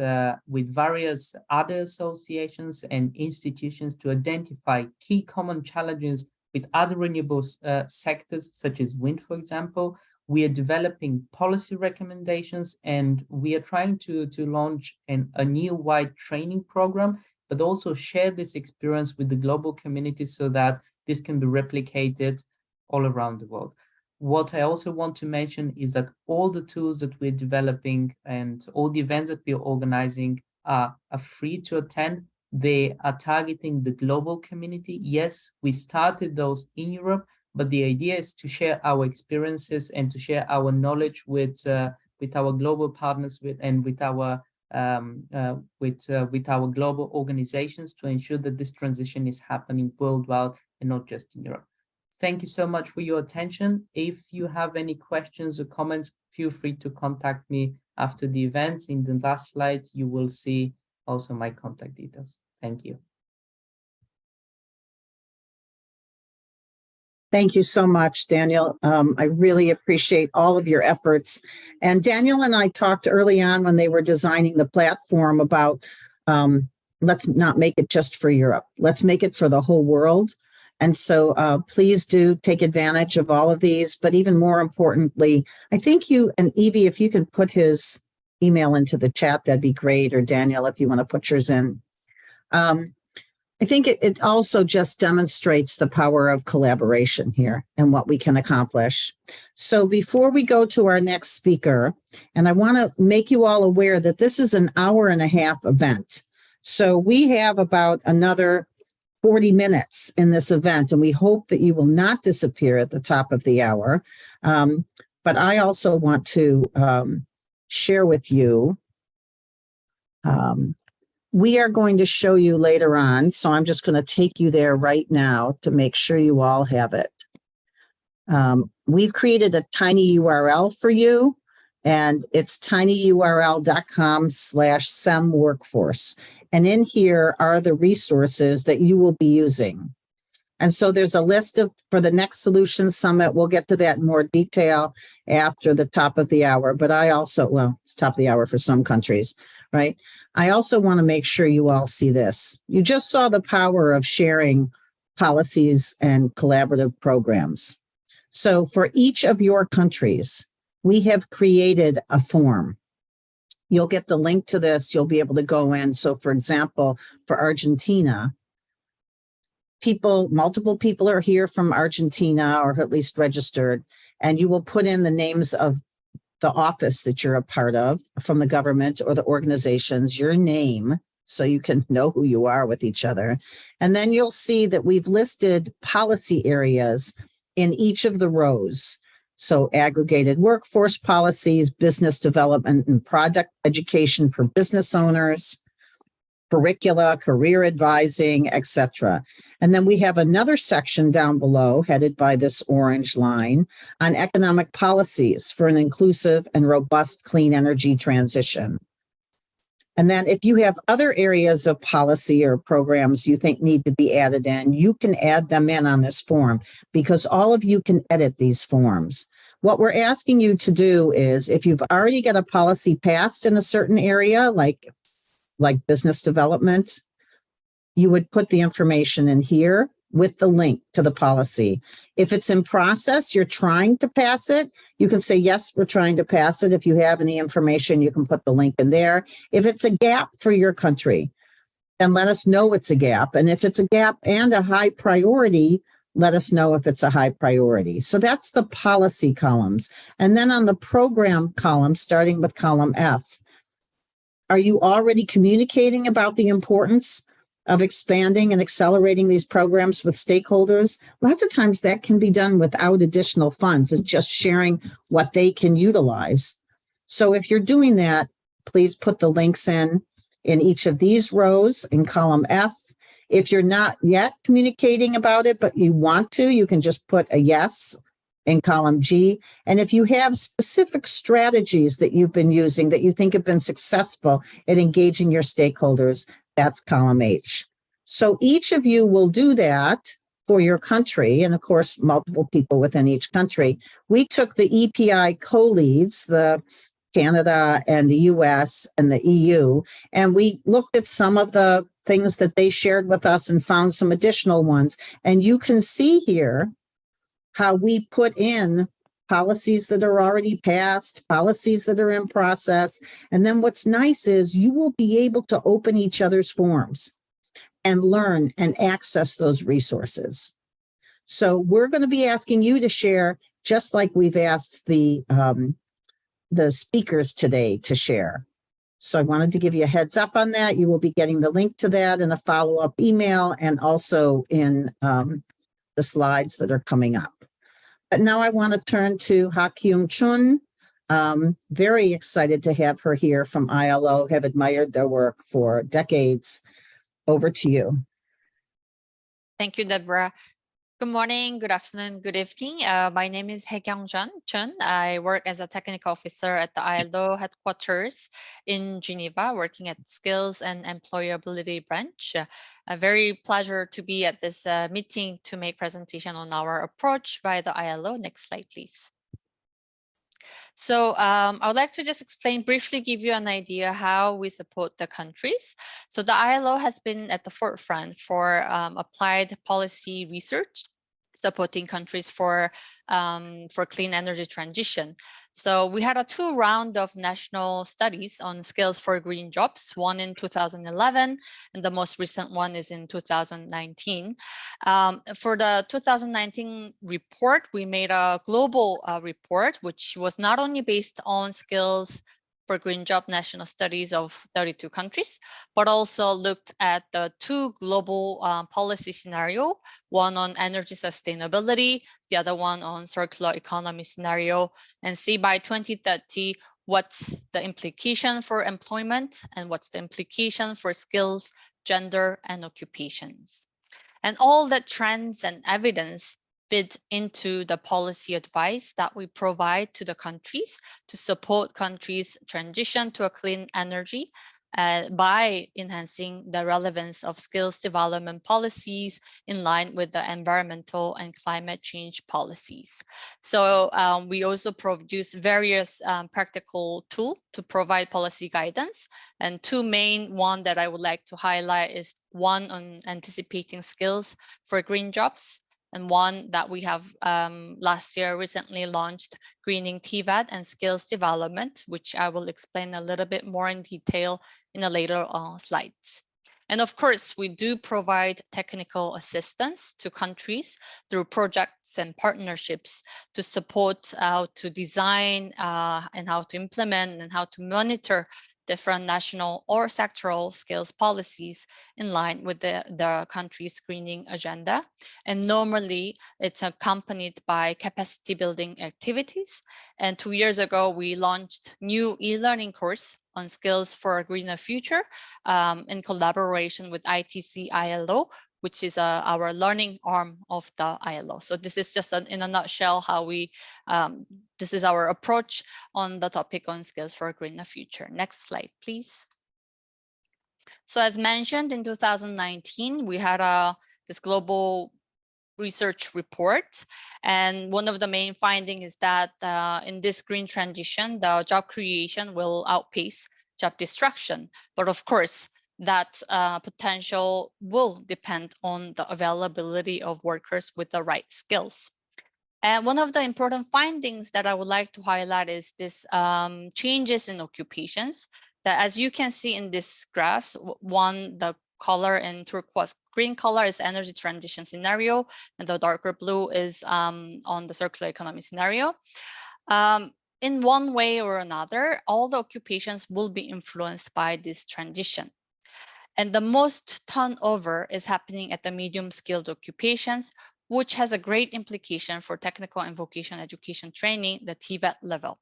various other associations and institutions to identify key common challenges with other renewable sectors, such as wind, for example. We are developing policy recommendations, and we are trying to launch a new wide training program, but also share this experience with the global community so that this can be replicated all around the world. What I also want to mention is that all the tools that we're developing and all the events that we're organizing are free to attend. They are targeting the global community. Yes, we started those in Europe, but the idea is to share our experiences and to share our knowledge with our global partners with our global organizations to ensure that this transition is happening worldwide and not just in Europe. Thank you so much for your attention. If you have any questions or comments, feel free to contact me after the events. In the last slide, you will see also my contact details. Thank you. Thank you so much, Daniel. I really appreciate all of your efforts. And Daniel and I talked early on when they were designing the platform about let's not make it just for Europe. Let's make it for the whole world. And so please do take advantage of all of these. But even more importantly, I think you and Evie, if you can put his email into the chat, that'd be great. Or Daniel, if you want to put yours in. I think it also just demonstrates the power of collaboration here and what we can accomplish. So before we go to our next speaker, and I want to make you all aware that this is an 1.5-hour event. So we have about another 40 minutes in this event, and we hope that you will not disappear at the top of the hour. But I also want to share with you we are going to show you later on, so I'm just going to take you there right now to make sure you all have it. We've created a tiny URL for you, and it's tinyurl.com/SEMworkforce. And in here are the resources that you will be using. And so there's a list for the Next Solutions Summit. We'll get to that in more detail after the top of the hour. But I also, well, it's top of the hour for some countries, right? I also want to make sure you all see this. You just saw the power of sharing policies and collaborative programs. So for each of your countries, we have created a form. You'll get the link to this. You'll be able to go in. So for example, for Argentina, multiple people are here from Argentina, or at least registered, and you will put in the names of the office that you're a part of from the government or the organizations, your name, so you can know who you are with each other. And then you'll see that we've listed policy areas in each of the rows. So aggregated workforce policies, business development and product education for business owners, curricula, career advising, etc. And then we have another section down below headed by this orange line on economic policies for an inclusive and robust clean energy transition. And then if you have other areas of policy or programs you think need to be added in, you can add them in on this form, because all of you can edit these forms. What we're asking you to do is, if you've already got a policy passed in a certain area, like business development, you would put the information in here with the link to the policy. If it's in process, you're trying to pass it, you can say, yes, we're trying to pass it. If you have any information, you can put the link in there. If it's a gap for your country, then let us know it's a gap. And if it's a gap and a high priority, let us know if it's a high priority. So that's the policy columns. And then on the program column, starting with column F, Are you already communicating about the importance of expanding and accelerating these programs with stakeholders? Lots of times that can be done without additional funds. It's just sharing what they can utilize. So if you're doing that, please put the links in each of these rows in column F. If you're not yet communicating about it, but you want to, you can just put a yes in column G. And if you have specific strategies that you've been using that you think have been successful at engaging your stakeholders, that's column H. So each of you will do that for your country, and of course, multiple people within each country. We took the EPI co-leads, the Canada and the US and the EU, and we looked at some of the things that they shared with us and found some additional ones. And you can see here how we put in policies that are already passed, policies that are in process. And then what's nice is you will be able to open each other's forms and learn and access those resources. So we're going to be asking you to share, just like we've asked the speakers today to share. So I wanted to give you a heads up on that. You will be getting the link to that in a follow-up email and also in the slides that are coming up. But now I want to turn to Ha-Kyung Chun. Very excited to have her here from ILO, have admired their work for decades. Over to you. Thank you, Deborah. Good morning, good afternoon, good evening. My name is Ha-Kyung Chun. I work as a technical officer at the ILO headquarters in Geneva, working at Skills and Employability branch. A very pleasure to be at this meeting to make presentation on our approach by the ILO. Next slide, please. So I would like to just explain briefly, give you an idea how we support the countries. So the ILO has been at the forefront for applied policy research, supporting countries for clean energy transition. So we had a 2 round of national studies on skills for green jobs, one in 2011, and the most recent one is in 2019. For the 2019 report, we made a global report, which was not only based on skills for green job national studies of 32 countries, but also looked at the 2 global policy scenario, one on energy sustainability, the other one on circular economy scenario, and see by 2030, what's the implication for employment and what's the implication for skills, gender, and occupations. And all the trends and evidence fit into the policy advice that we provide to the countries to support countries' transition to a clean energy by enhancing the relevance of skills development policies in line with the environmental and climate change policies. So we also produce various practical tools to provide policy guidance. And 2 main one that I would like to highlight is one on anticipating skills for green jobs, and one that we have last year recently launched, Greening TVET and Skills Development, which I will explain a little bit more in detail in a later slides. And of course, we do provide technical assistance to countries through projects and partnerships to support how to design and how to implement and how to monitor different national or sectoral skills policies in line with the country's screening agenda. And normally it's accompanied by capacity building activities. And 2 years ago, we launched new e-learning course on skills for a greener future in collaboration with ITC ILO, which is our learning arm of the ILO. So this is just in a nutshell how we, this is our approach on the topic on skills for a greener future. Next slide, please. So as mentioned in 2019, we had this global research report. And one of the main findings is that in this green transition, the job creation will outpace job destruction. But of course, that potential will depend on the availability of workers with the right skills. And one of the important findings that I would like to highlight is this changes in occupations, that as you can see in this graphs, one, the color in turquoise green color is energy transition scenario, and the darker blue is on the circular economy scenario. in one way or another, all the occupations will be influenced by this transition. And the most turnover is happening at the medium skilled occupations, which has a great implication for technical and vocational education training, the TVET level.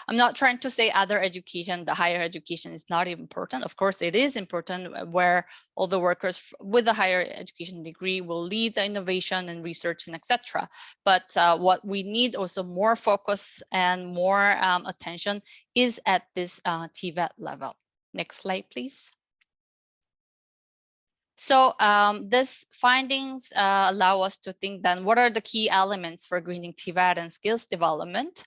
I'm not trying to say other education, the higher education is not important. Of course, it is important where all the workers with a higher education degree will lead the innovation and research and etc. But what we need also more focus and more attention is at this TVET level. Next slide, please. So these findings allow us to think then what are the key elements for greening TVET and skills development?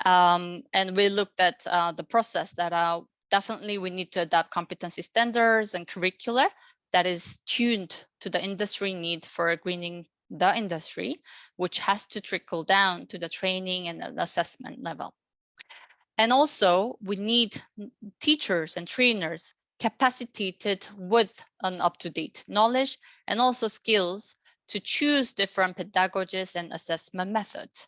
And we looked at the process that definitely we need to adapt competency standards and curricula that is tuned to the industry need for greening the industry, which has to trickle down to the training and the assessment level. And also we need teachers and trainers capacitated with an up-to-date knowledge and also skills to choose different pedagogies and assessment methods.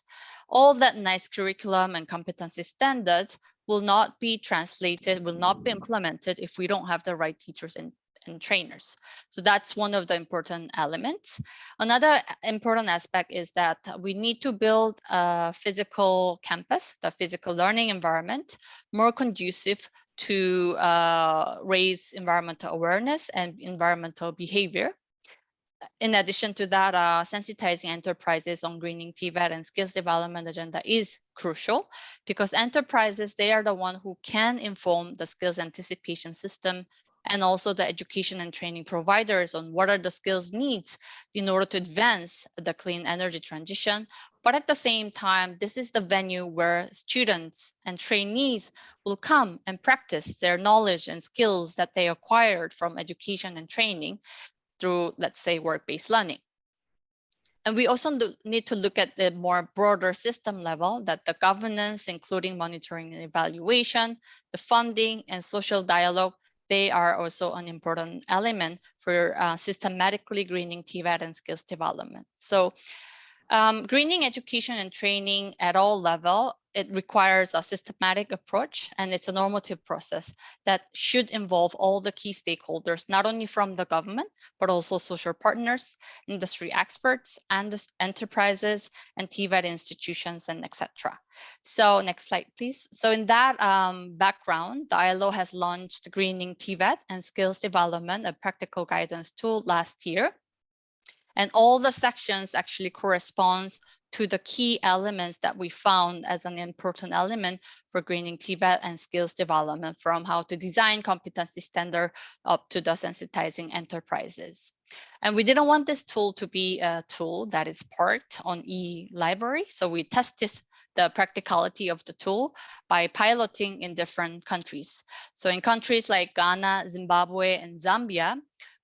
All that nice curriculum and competency standards will not be translated, will not be implemented if we don't have the right teachers and trainers. So that's one of the important elements. Another important aspect is that we need to build a physical campus, the physical learning environment, more conducive to raise environmental awareness and environmental behavior. In addition to that, sensitizing enterprises on greening TVET and skills development agenda is crucial because enterprises, they are the one who can inform the skills anticipation system and also the education and training providers on what are the skills needs in order to advance the clean energy transition. But at the same time, this is the venue where students and trainees will come and practice their knowledge and skills that they acquired from education and training through, let's say, work-based learning. And we also need to look at the more broader system level, that the governance, including monitoring and evaluation, the funding and social dialogue, they are also an important element for systematically greening TVET and skills development. So greening education and training at all levels, it requires a systematic approach, and it's a normative process that should involve all the key stakeholders, not only from the government, but also social partners, industry experts, and enterprises, and TVET institutions, and etc. So next slide, please. So in that background, the ILO has launched Greening TVET and Skills Development, a practical guidance tool last year. And all the sections actually corresponds to the key elements that we found as an important element for greening TVET and skills development, from how to design competency standard up to the sensitizing enterprises. And we didn't want this tool to be a tool that is parked on e-library. So we tested the practicality of the tool by piloting in different countries. So in countries like Ghana, Zimbabwe, and Zambia,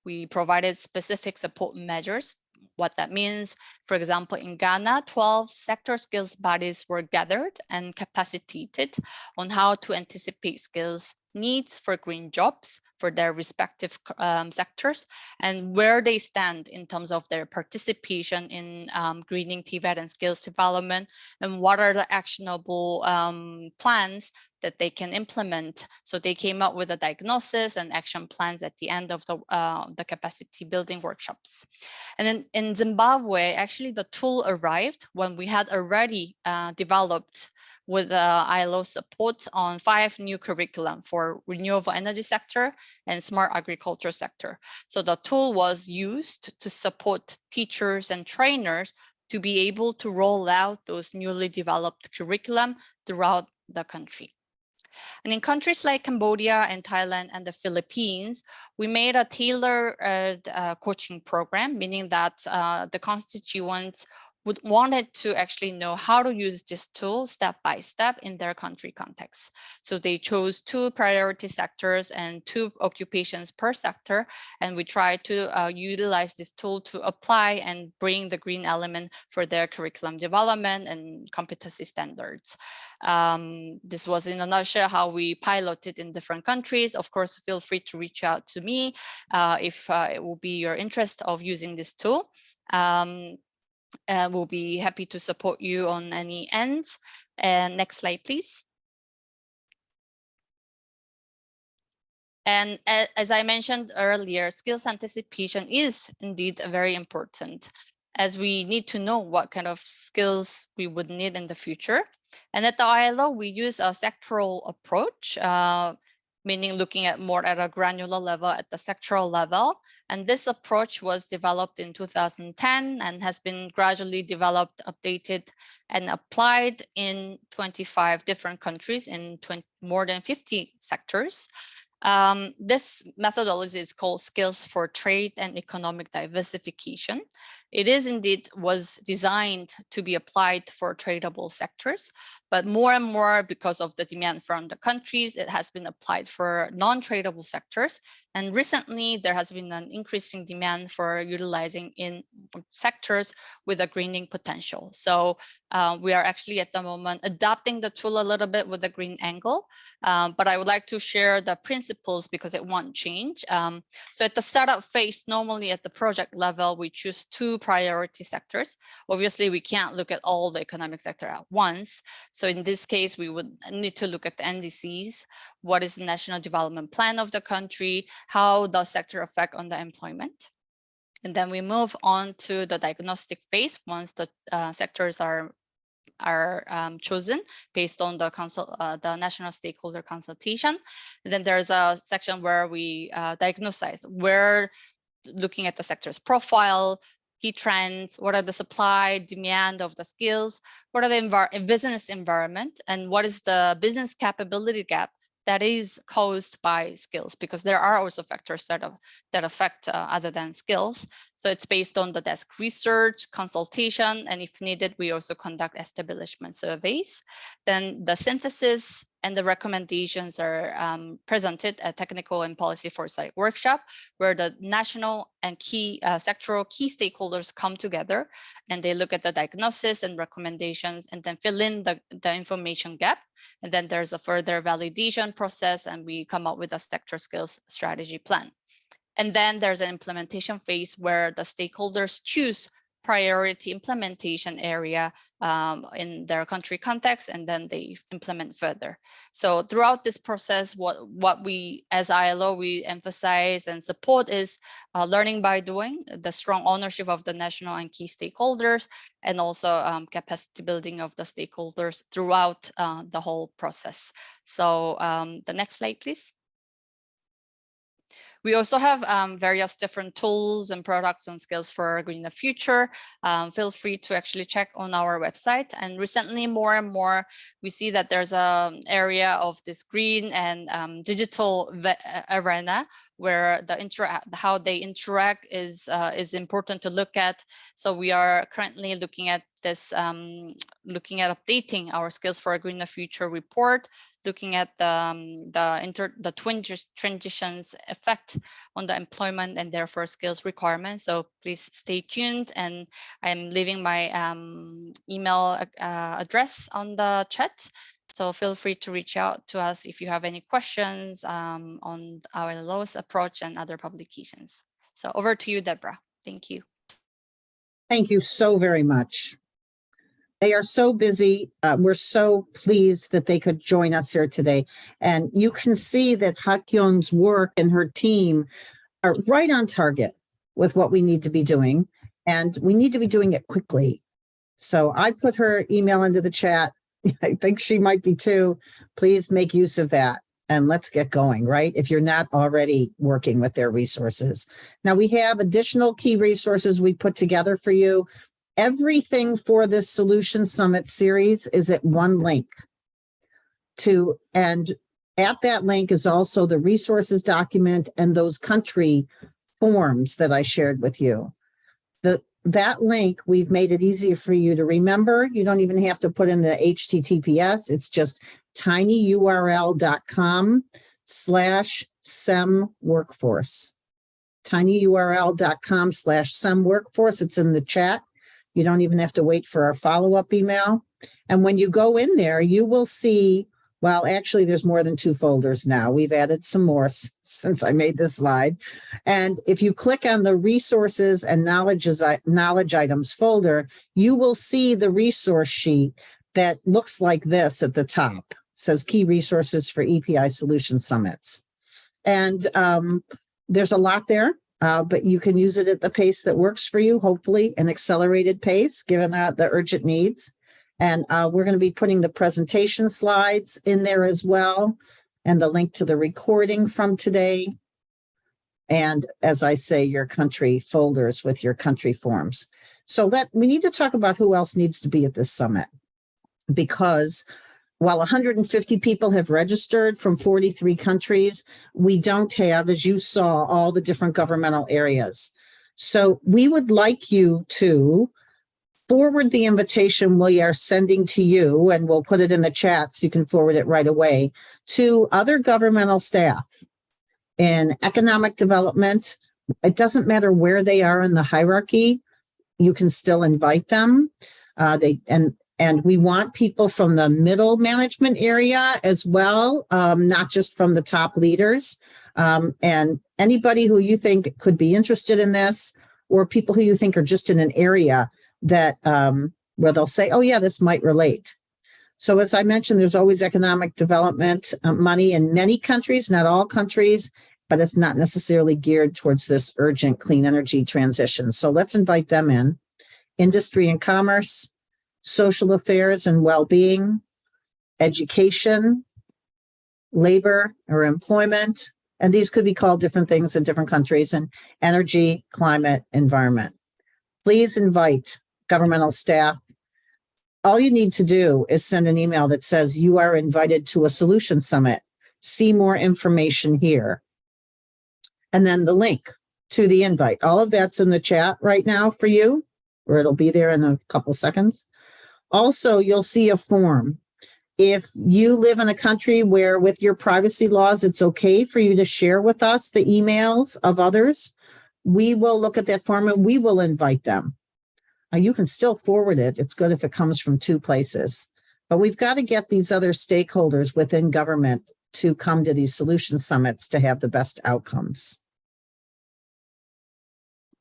we provided specific support measures. What that means, for example, in Ghana, 12 sector skills bodies were gathered and capacitated on how to anticipate skills needs for green jobs for their respective sectors and where they stand in terms of their participation in greening TVET and skills development, and what are the actionable plans that they can implement. So they came up with a diagnosis and action plans at the end of the capacity building workshops. And then in Zimbabwe, actually the tool arrived when we had already developed with ILO support on 5 new curriculum for renewable energy sector and smart agriculture sector. So the tool was used to support teachers and trainers to be able to roll out those newly developed curriculum throughout the country. And in countries like Cambodia and Thailand and the Philippines, we made a tailored coaching program, meaning that the constituents wanted to actually know how to use this tool step by step in their country context. So they chose 2 priority sectors and 2 occupations per sector. And we tried to utilize this tool to apply and bring the green element for their curriculum development and competency standards. This was in a nutshell how we piloted in different countries. Of course, feel free to reach out to me if it will be your interest of using this tool. We'll be happy to support you on any ends. And next slide, please. And as I mentioned earlier, skills anticipation is indeed very important, as we need to know what kind of skills we would need in the future. And at the ILO, we use a sectoral approach, meaning looking at more at a granular level, at the sectoral level. And this approach was developed in 2010 and has been gradually developed, updated, and applied in 25 different countries in more than 50 sectors. This methodology is called Skills for Trade and Economic Diversification. It is indeed was designed to be applied for tradable sectors, but more and more because of the demand from the countries, it has been applied for non-tradable sectors. And recently, there has been an increasing demand for utilizing in sectors with a greening potential. So we are actually at the moment adopting the tool a little bit with a green angle, but I would like to share the principles because it won't change. So at the startup phase, normally at the project level, we choose 2 priority sectors. Obviously, we can't look at all the economic sector at once. So in this case, we would need to look at the NDCs. What is the national development plan of the country? How does sector affect on the employment? And then we move on to the diagnostic phase once the sectors are chosen based on the national stakeholder consultation. And then there's a section where we diagnose where, looking at the sector's profile, key trends, what are the supply, demand of the skills, what are the business environment, and what is the business capability gap that is caused by skills, because there are also factors that affect other than skills. So it's based on the desk research, consultation, and if needed, we also conduct establishment surveys. Then the synthesis and the recommendations are presented at technical and policy foresight workshop, where the national and key sectoral key stakeholders come together and they look at the diagnosis and recommendations and then fill in the information gap. And then there's a further validation process and we come up with a sector skills strategy plan. And then there's an implementation phase where the stakeholders choose priority implementation area in their country context, and then they implement further. So throughout this process, what we as ILO, we emphasize and support is learning by doing, the strong ownership of the national and key stakeholders, and also capacity building of the stakeholders throughout the whole process. So the next slide, please. We also have various different tools and products and skills for a greener future. Feel free to actually check on our website. And recently, more and more, we see that there's an area of this green and digital arena where how they interact is important to look at. So we are currently looking at this, looking at updating our Skills for a Greener Future report, looking at the twin transitions effect on the employment and therefore skills requirements. So please stay tuned, and I'm leaving my email address on the chat. So feel free to reach out to us if you have any questions on our ILO's approach and other publications. So over to you, Deborah. Thank you. Thank you so very much. They are so busy. We're so pleased that they could join us here today. And you can see that Hakyun's work and her team are right on target with what we need to be doing. And we need to be doing it quickly. So I put her email into the chat. I think she might be too. Please make use of that and let's get going, right? If you're not already working with their resources. Now we have additional key resources we put together for you. Everything for this Solution Summit series is at one link and at that link is also the resources document and those country forms that I shared with you. That link, we've made it easier for you to remember. You don't even have to put in the HTTPS. It's just tinyurl.com/SEMworkforce. tinyurl.com/SEMworkforce. It's in the chat. You don't even have to wait for our follow-up email. And when you go in there, you will see, well, actually, there's more than 2 folders now. We've added some more since I made this slide. And if you click on the resources and knowledge items folder, you will see the resource sheet that looks like this at the top. It says key resources for EPI Solution Summits. And there's a lot there, but you can use it at the pace that works for you, hopefully an accelerated pace, given the urgent needs. And we're going to be putting the presentation slides in there as well, and the link to the recording from today. And as I say, your country folders with your country forms. So we need to talk about who else needs to be at this summit, because while 150 people have registered from 43 countries, we don't have, as you saw, all the different governmental areas. So we would like you to forward the invitation we are sending to you, and we'll put it in the chat so you can forward it right away, to other governmental staff in economic development. It doesn't matter where they are in the hierarchy, you can still invite them. And we want people from the middle management area as well, not just from the top leaders. And anybody who you think could be interested in this, or people who you think are just in an area that where they'll say, oh yeah, this might relate. So as I mentioned, there's always economic development money in many countries, not all countries, but it's not necessarily geared towards this urgent clean energy transition. So let's invite them in. Industry and commerce, social affairs and well-being, education, labor or employment, and these could be called different things in different countries, and energy, climate, environment. Please invite governmental staff. All you need to do is send an email that says you are invited to a solution summit. See more information here. And then the link to the invite. All of that's in the chat right now for you, or it'll be there in a couple seconds. Also, you'll see a form. If you live in a country where with your privacy laws, it's okay for you to share with us the emails of others, we will look at that form and we will invite them. You can still forward it. It's good if it comes from two places. But we've got to get these other stakeholders within government to come to these solution summits to have the best outcomes.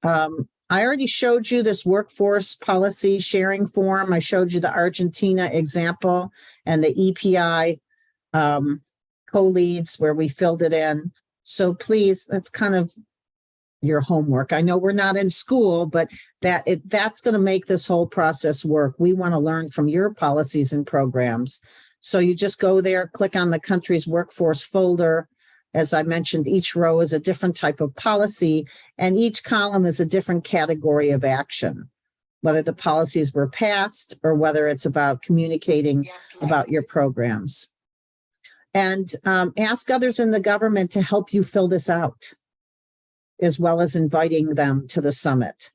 I already showed you this workforce policy sharing form. I showed you the Argentina example and the EPI co-leads where we filled it in. So please, that's kind of your homework. I know we're not in school, but that's going to make this whole process work. We want to learn from your policies and programs. So you just go there, click on the country's workforce folder. As I mentioned, each row is a different type of policy, and each column is a different category of action, whether the policies were passed or whether it's about communicating about your programs. And ask others in the government to help you fill this out, as well as inviting them to the summit.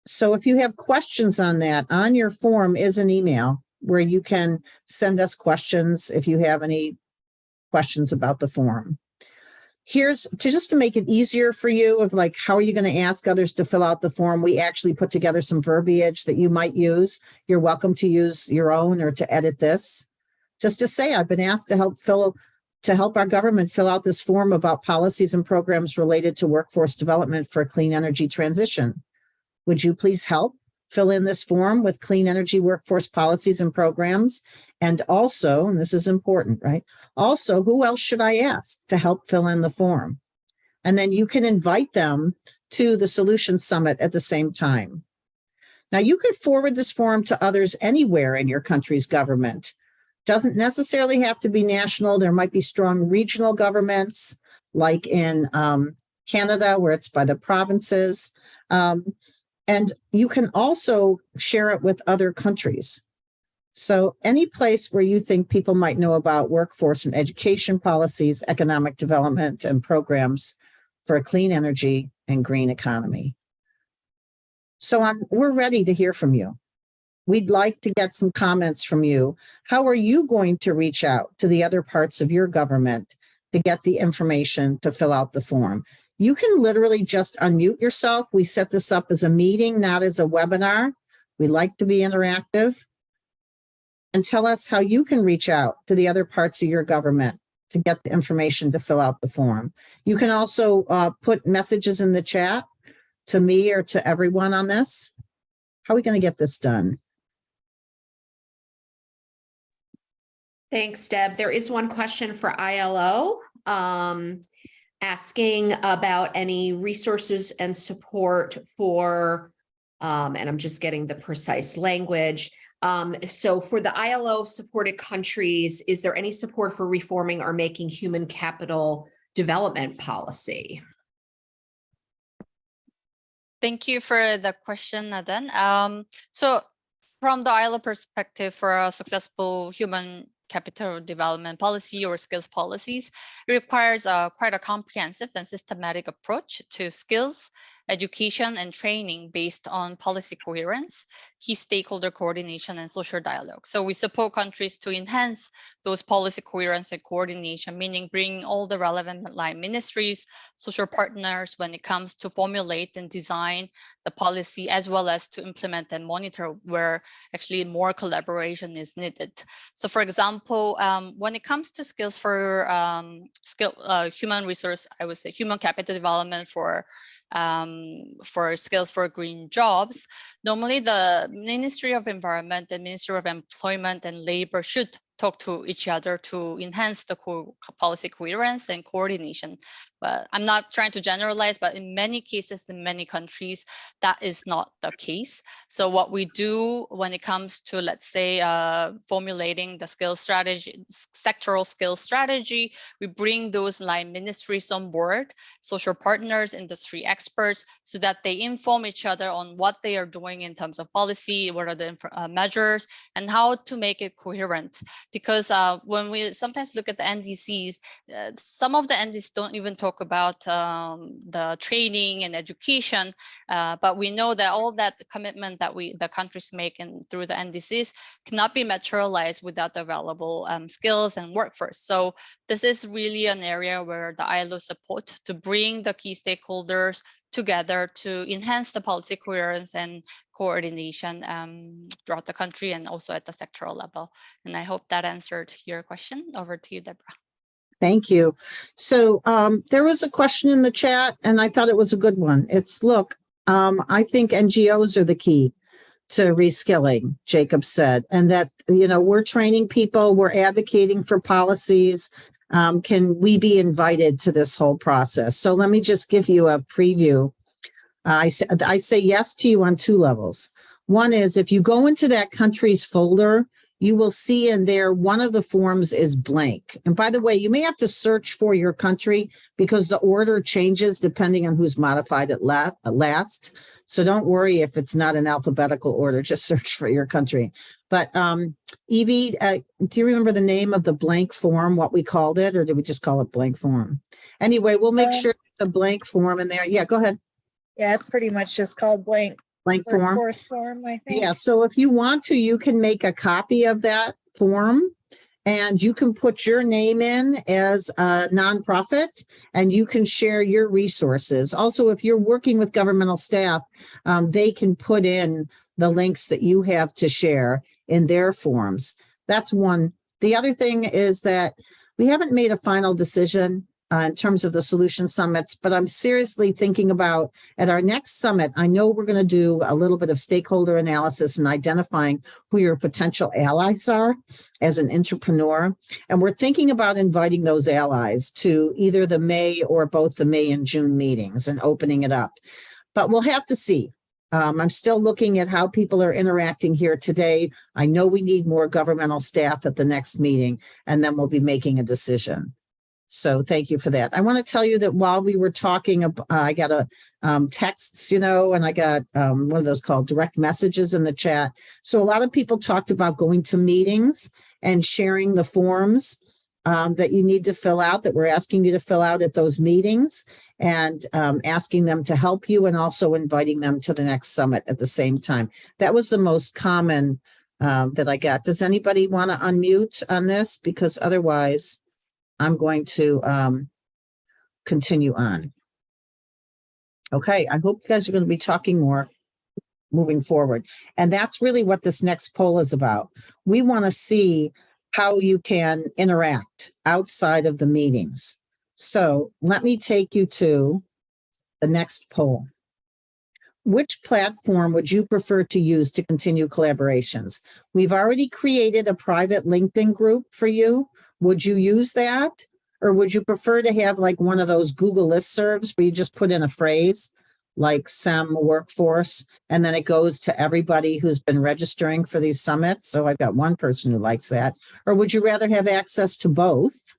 So if you have questions on that, on your form is an email where you can send us questions if you have any questions about the form. Here's just to make it easier for you of like, how are you going to ask others to fill out the form? We actually put together some verbiage that you might use. You're welcome to use your own or to edit this. Just to say, I've been asked to help our government fill out this form about policies and programs related to workforce development for a clean energy transition. Would you please help fill in this form with clean energy workforce policies and programs? And also, and this is important, right? Also, who else should I ask to help fill in the form? And then you can invite them to the Solution Summit at the same time. Now, you could forward this form to others anywhere in your country's government. Doesn't necessarily have to be national. There might be strong regional governments, like in Canada, where it's by the provinces. And you can also share it with other countries. So any place where you think people might know about workforce and education policies, economic development, and programs for a clean energy and green economy. So we're ready to hear from you. We'd like to get some comments from you. How are you going to reach out to the other parts of your government to get the information to fill out the form? You can literally just unmute yourself. We set this up as a meeting, not as a webinar. We like to be interactive. And tell us how you can reach out to the other parts of your government to get the information to fill out the form. You can also put messages in the chat to me or to everyone on this. How are we going to get this done? Thanks, Deb. There is one question for ILO. asking about any resources and support for, and I'm just getting the precise language. So for the ILO supported countries, is there any support for reforming or making human capital development policy? Thank you for the question, Nadan. So from the ILO perspective, for a successful human capital development policy or skills policies, it requires quite a comprehensive and systematic approach to skills, education, and training based on policy coherence, key stakeholder coordination, and social dialogue. So we support countries to enhance those policy coherence and coordination, meaning bringing all the relevant line ministries, social partners when it comes to formulate and design the policy, as well as to implement and monitor where actually more collaboration is needed. So for example, when it comes to skills for human resource, I would say human capital development for skills for green jobs, normally the Ministry of Environment and Ministry of Employment and Labor should talk to each other to enhance the policy coherence and coordination. But I'm not trying to generalize, but in many cases, in many countries, that is not the case. So what we do when it comes to, let's say, formulating the skills strategy, sectoral skills strategy, we bring those line ministries on board, social partners, industry experts, so that they inform each other on what they are doing in terms of policy, what are the measures, and how to make it coherent. Because when we sometimes look at the NDCs, some of the NDCs don't even talk about the training and education, but we know that all that commitment that the countries make through the NDCs cannot be materialized without the available skills and workforce. So this is really an area where the ILO support to bring the key stakeholders together to enhance the policy coherence and coordination throughout the country and also at the sectoral level. And I hope that answered your question. Over to you, Deborah. Thank you. So there was a question in the chat, and I thought it was a good one. It's, look, I think NGOs are the key to reskilling, Jacob said, and that, you know, we're training people, we're advocating for policies. Can we be invited to this whole process? So let me just give you a preview. I say yes to you on two levels. One is, if you go into that country's folder, you will see in there one of the forms is blank. And by the way, you may have to search for your country because the order changes depending on who's modified it last. So don't worry if it's not in alphabetical order, just search for your country. But Evie, do you remember the name of the blank form, what we called it, or did we just call it blank form? Anyway, we'll make sure it's a blank form in there. Yeah, go ahead. Yeah, it's pretty much just called blank Form. workforce form, I think. Yeah, so if you want to, you can make a copy of that form and you can put your name in as a nonprofit and you can share your resources. Also, if you're working with governmental staff, they can put in the links that you have to share in their forms. That's one. The other thing is that we haven't made a final decision in terms of the solution summits, but I'm seriously thinking about at our next summit, I know we're going to do a little bit of stakeholder analysis and identifying who your potential allies are as an entrepreneur. And we're thinking about inviting those allies to either the May or both the May and June meetings and opening it up. But we'll have to see. I'm still looking at how people are interacting here today. I know we need more governmental staff at the next meeting, and then we'll be making a decision. So thank you for that. I want to tell you that while we were talking, I got a texts, you know, and I got one of those called direct messages in the chat. So a lot of people talked about going to meetings and sharing the forms that you need to fill out, that we're asking you to fill out at those meetings, and asking them to help you and also inviting them to the next summit at the same time. That was the most common that I got. Does anybody want to unmute on this? Because otherwise I'm going to continue on. Okay, I hope you guys are going to be talking more moving forward. And that's really what this next poll is about. We want to see how you can interact outside of the meetings. So let me take you to the next poll. Which platform would you prefer to use to continue collaborations? We've already created a private LinkedIn group for you. Would you use that? Or would you prefer to have like one of those Google listservs where you just put in a phrase like SEM workforce, and then it goes to everybody who's been registering for these summits? So I've got one person who likes that. Or would you rather have access to both?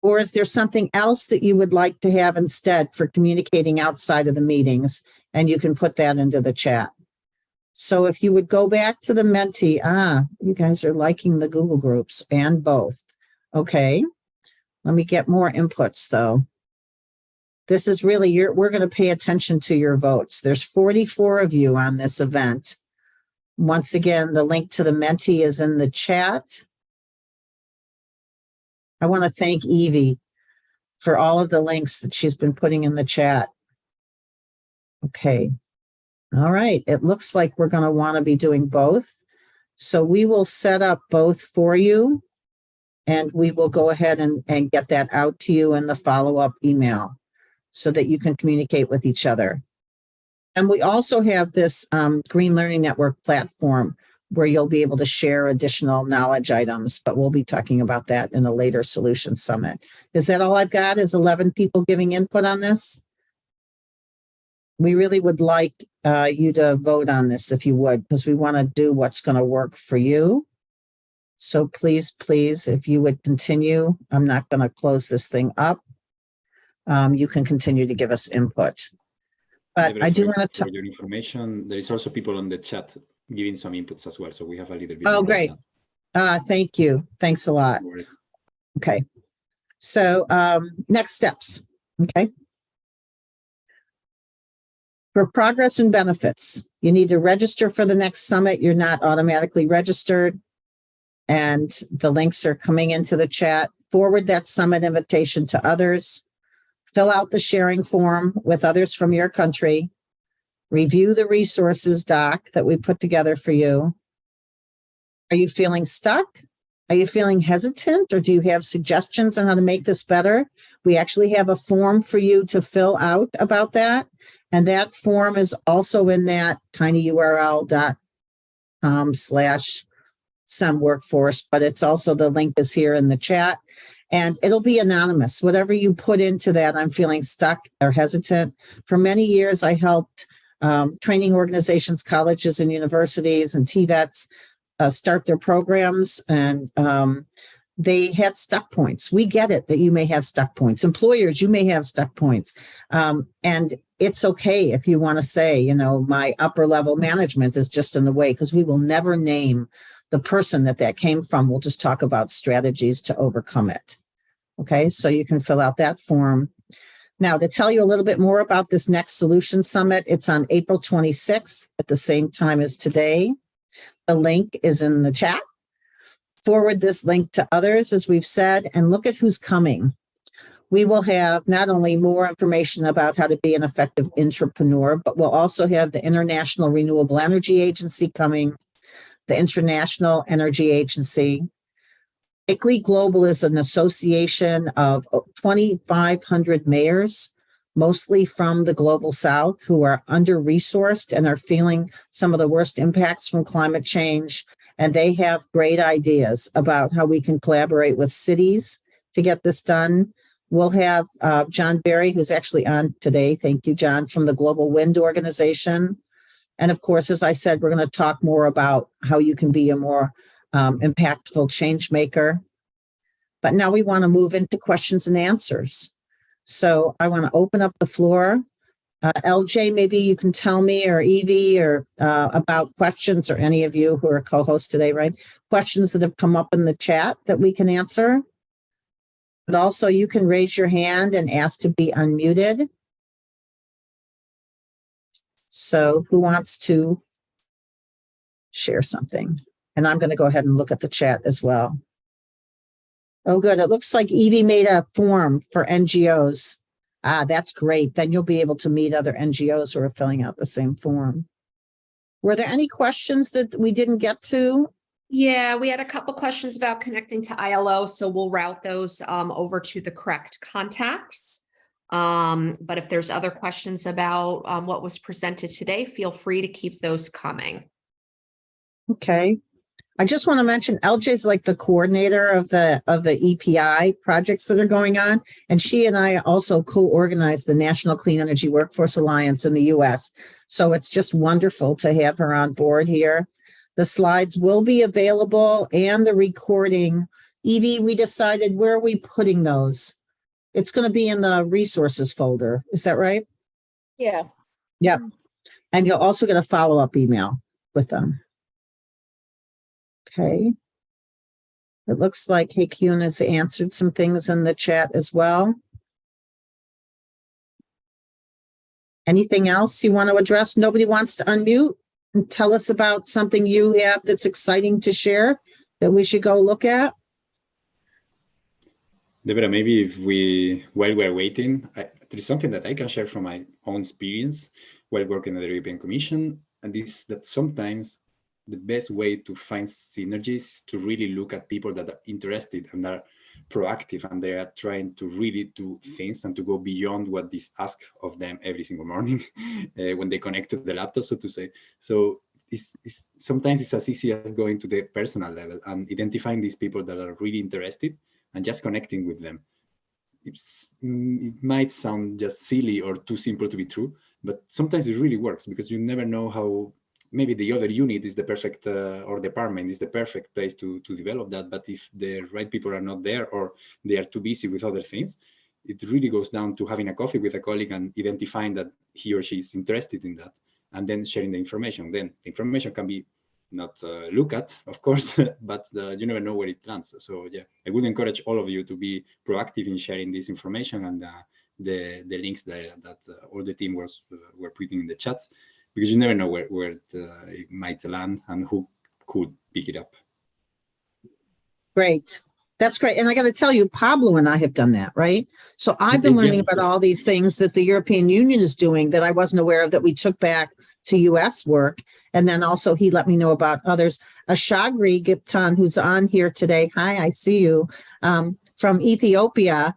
Or is there something else that you would like to have instead for communicating outside of the meetings? And you can put that into the chat. So if you would go back to the Menti, you guys are liking the Google groups and both. Okay, let me get more inputs though. This is really we're going to pay attention to your votes. There's 44 of you on this event. Once again, the link to the Menti is in the chat. I want to thank Evie for all of the links that she's been putting in the chat. Okay. All right. It looks like we're going to want to be doing both. So we will set up both for you, and we will go ahead and get that out to you in the follow-up email so that you can communicate with each other. And we also have this Green Learning Network platform where you'll be able to share additional knowledge items, but we'll be talking about that in a later Solutions Summit. Is that all I've got? Is 11 people giving input on this? We really would like you to vote on this if you would, because we want to do what's going to work for you. So please, if you would continue, I'm not going to close this thing up. You can continue to give us input. But I do want to talk. For your information, there is also people on the chat giving some inputs as well. So we have a little bit. Oh, great. Thank you. Thanks a lot. No worries. Okay. So next steps. Okay. For progress and benefits, you need to register for the next summit. You're not automatically registered. And the links are coming into the chat. Forward that summit invitation to others. Fill out the sharing form with others from your country. Review the resources doc that we put together for you. Are you feeling stuck? Are you feeling hesitant, or do you have suggestions on how to make this better? We actually have a form for you to fill out about that. And that form is also in that tinyurl.com/SEM workforce, but it's also, the link is here in the chat. And it'll be anonymous. Whatever you put into that, I'm feeling stuck or hesitant. For many years, I helped training organizations, colleges and universities and TVETs start their programs, and they had stuck points. We get it that you may have stuck points. Employers, you may have stuck points. And it's okay if you want to say, my upper level management is just in the way, because we will never name the person that came from. We'll just talk about strategies to overcome it. Okay, so you can fill out that form. Now, to tell you a little bit more about this next Solution Summit, it's on April 26th at the same time as today. The link is in the chat. Forward this link to others, as we've said, and look at who's coming. We will have not only more information about how to be an effective entrepreneur, but we'll also have the International Renewable Energy Agency coming, the International Energy Agency. ICLEI Global is an association of 2,500 mayors, mostly from the global south, who are under-resourced and are feeling some of the worst impacts from climate change. And they have great ideas about how we can collaborate with cities to get this done. We'll have John Berry, who's actually on today. Thank you, John, from the Global Wind Organization. And of course, as I said, we're going to talk more about how you can be a more impactful change maker. But now we want to move into questions and answers. So I want to open up the floor. LJ, maybe you can tell me, or Evie, or about questions, or any of you who are co-hosts today, right? Questions that have come up in the chat that we can answer. But also you can raise your hand and ask to be unmuted. So who wants to share something? And I'm going to go ahead and look at the chat as well. Oh, good. It looks like Evie made a form for NGOs. That's great. Then you'll be able to meet other NGOs who are filling out the same form. Were there any questions that we didn't get to? Yeah, we had a couple questions about connecting to ILO, so we'll route those over to the correct contacts. But if there's other questions about what was presented today, feel free to keep those coming. Okay. I just want to mention LJ is like the coordinator of the EPI projects that are going on. And she and I also co-organize the National Clean Energy Workforce Alliance in the US. So it's just wonderful to have her on board here. The slides will be available and the recording. Evie, we decided, where are we putting those? It's going to be in the resources folder. Is that right? Yeah. Yep. And you'll also get a follow-up email with them. Okay. It looks like Hyun has answered some things in the chat as well. Anything else you want to address? Nobody wants to unmute and tell us about something you have that's exciting to share that we should go look at? Deborah, maybe while we're waiting, there is something that I can share from my own experience while working at the European Commission, and this that sometimes the best way to find synergies is to really look at people that are interested and are proactive, and they are trying to really do things and to go beyond what is asked of them every single morning when they connect to the laptop, so to say. So sometimes it's as easy as going to the personal level and identifying these people that are really interested and just connecting with them. It might sound just silly or too simple to be true, but sometimes it really works, because you never know how maybe the other unit is the perfect or department is the perfect place to develop that. But if the right people are not there, or they are too busy with other things, it really goes down to having a coffee with a colleague and identifying that he or she is interested in that, and then sharing the information. Then the information can be not look at, of course, but you never know where it lands. So yeah, I would encourage all of you to be proactive in sharing this information and the links that all the team were putting in the chat, because you never know where it might land and who could pick it up. Great. That's great. And I got to tell you, Pablo and I have done that, right? So I've been learning about all these things that the European Union is doing that I wasn't aware of, that we took back to US work. And then also he let me know about others. Ashagri Gipton, who's on here today. Hi, I see you. From Ethiopia.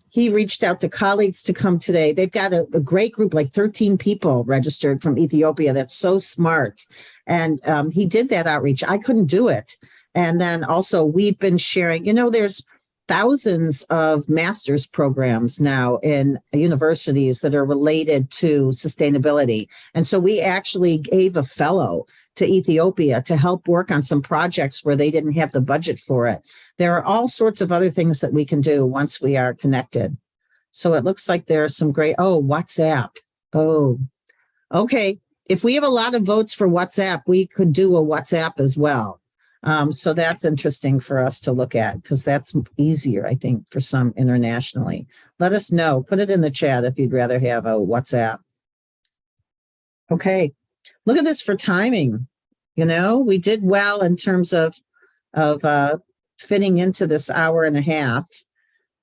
He reached out to colleagues to come today. They've got a great group, like 13 people registered from Ethiopia. That's so smart. And he did that outreach. I couldn't do it. And then also we've been sharing, there's thousands of master's programs now in universities that are related to sustainability. And so we actually gave a fellow to Ethiopia to help work on some projects where they didn't have the budget for it. There are all sorts of other things that we can do once we are connected. So it looks like there are some great, WhatsApp. Oh, okay. If we have a lot of votes for WhatsApp, we could do a WhatsApp as well. So that's interesting for us to look at, because that's easier, I think, for some internationally. Let us know. Put it in the chat if you'd rather have a WhatsApp. Okay. Look at this for timing. We did well in terms of fitting into this hour and a half,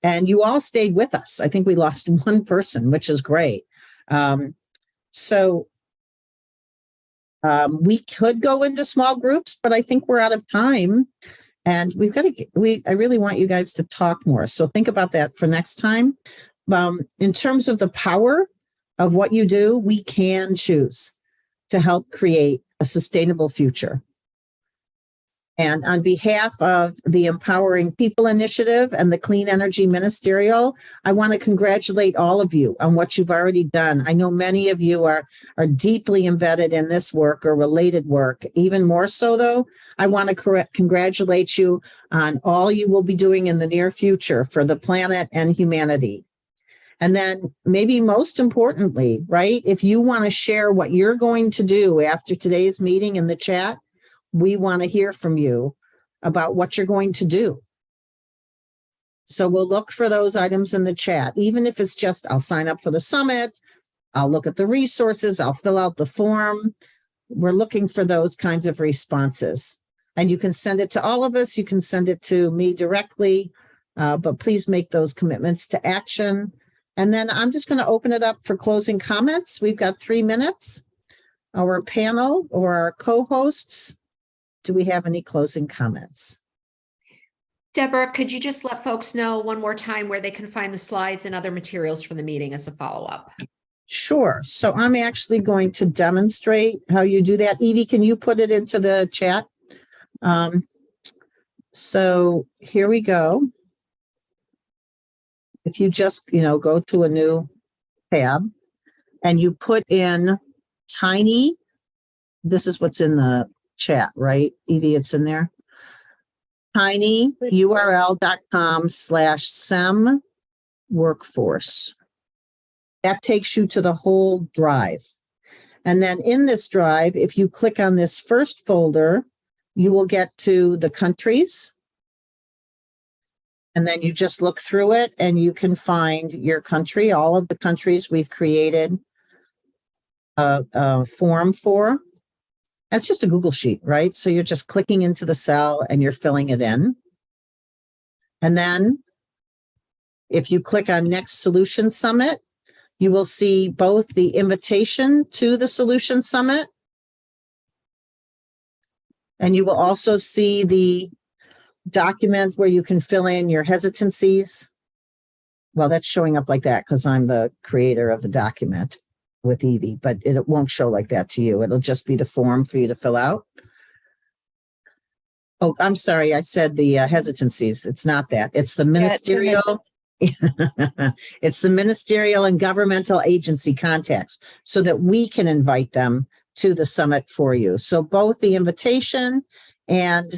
and you all stayed with us. I think we lost one person, which is great. We could go into small groups, but I think we're out of time, and I really want you guys to talk more. So think about that for next time. In terms of the power of what you do, we can choose to help create a sustainable future. And on behalf of the Empowering People Initiative and the Clean Energy Ministerial, I want to congratulate all of you on what you've already done. I know many of you are deeply embedded in this work or related work. Even more so, though, I want to congratulate you on all you will be doing in the near future for the planet and humanity. And then maybe most importantly, right, if you want to share what you're going to do after today's meeting in the chat, we want to hear from you about what you're going to do. So we'll look for those items in the chat, even if it's just, I'll sign up for the summit, I'll look at the resources, I'll fill out the form. We're looking for those kinds of responses. And you can send it to all of us, you can send it to me directly, but please make those commitments to action. And then I'm just going to open it up for closing comments. We've got 3 minutes. Our panel or our co-hosts, do we have any closing comments? Deborah, could you just let folks know one more time where they can find the slides and other materials from the meeting as a follow-up? Sure. So I'm actually going to demonstrate how you do that. Evie, can you put it into the chat? So here we go. If you just, go to a new tab and you put in tiny, this is what's in the chat, right? Evie, it's in there. tinyurl.com/SEM workforce. That takes you to the whole drive. And then in this drive, if you click on this first folder, you will get to the countries. And then you just look through it and you can find your country, all of the countries we've created a form for. That's just a Google sheet, right? So you're just clicking into the cell and you're filling it in. And then if you click on Next Solution Summit, you will see both the invitation to the Solution Summit, and you will also see the document where you can fill in your hesitancies. Well, that's showing up like that because I'm the creator of the document with Evie, but it won't show like that to you. It'll just be the form for you to fill out. Oh, I'm sorry. I said the hesitancies. It's not that. It's the ministerial. It's the ministerial and governmental agency contacts so that we can invite them to the summit for you. So both the invitation and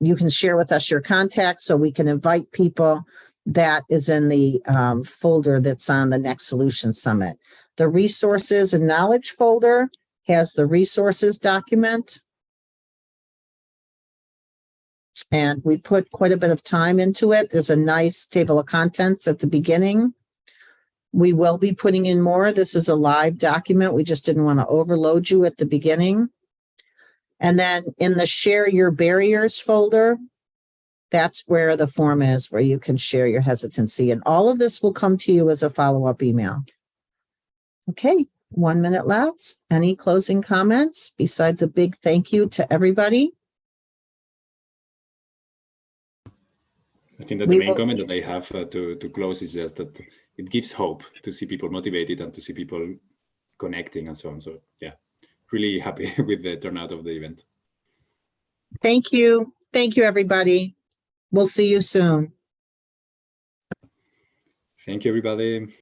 you can share with us your contacts so we can invite people. That is in the folder that's on the Next Solution Summit. The resources and knowledge folder has the resources document. And we put quite a bit of time into it. There's a nice table of contents at the beginning. We will be putting in more. This is a live document. We just didn't want to overload you at the beginning. And then in the Share Your Barriers folder, that's where the form is, where you can share your hesitancy. And all of this will come to you as a follow-up email. Okay, 1 minute left. Any closing comments besides a big thank you to everybody? I think that the main comment that I have to close is just that it gives hope to see people motivated and to see people connecting and so on. So yeah, really happy with the turnout of the event. Thank you. Thank you, everybody. We'll see you soon. Thank you, everybody.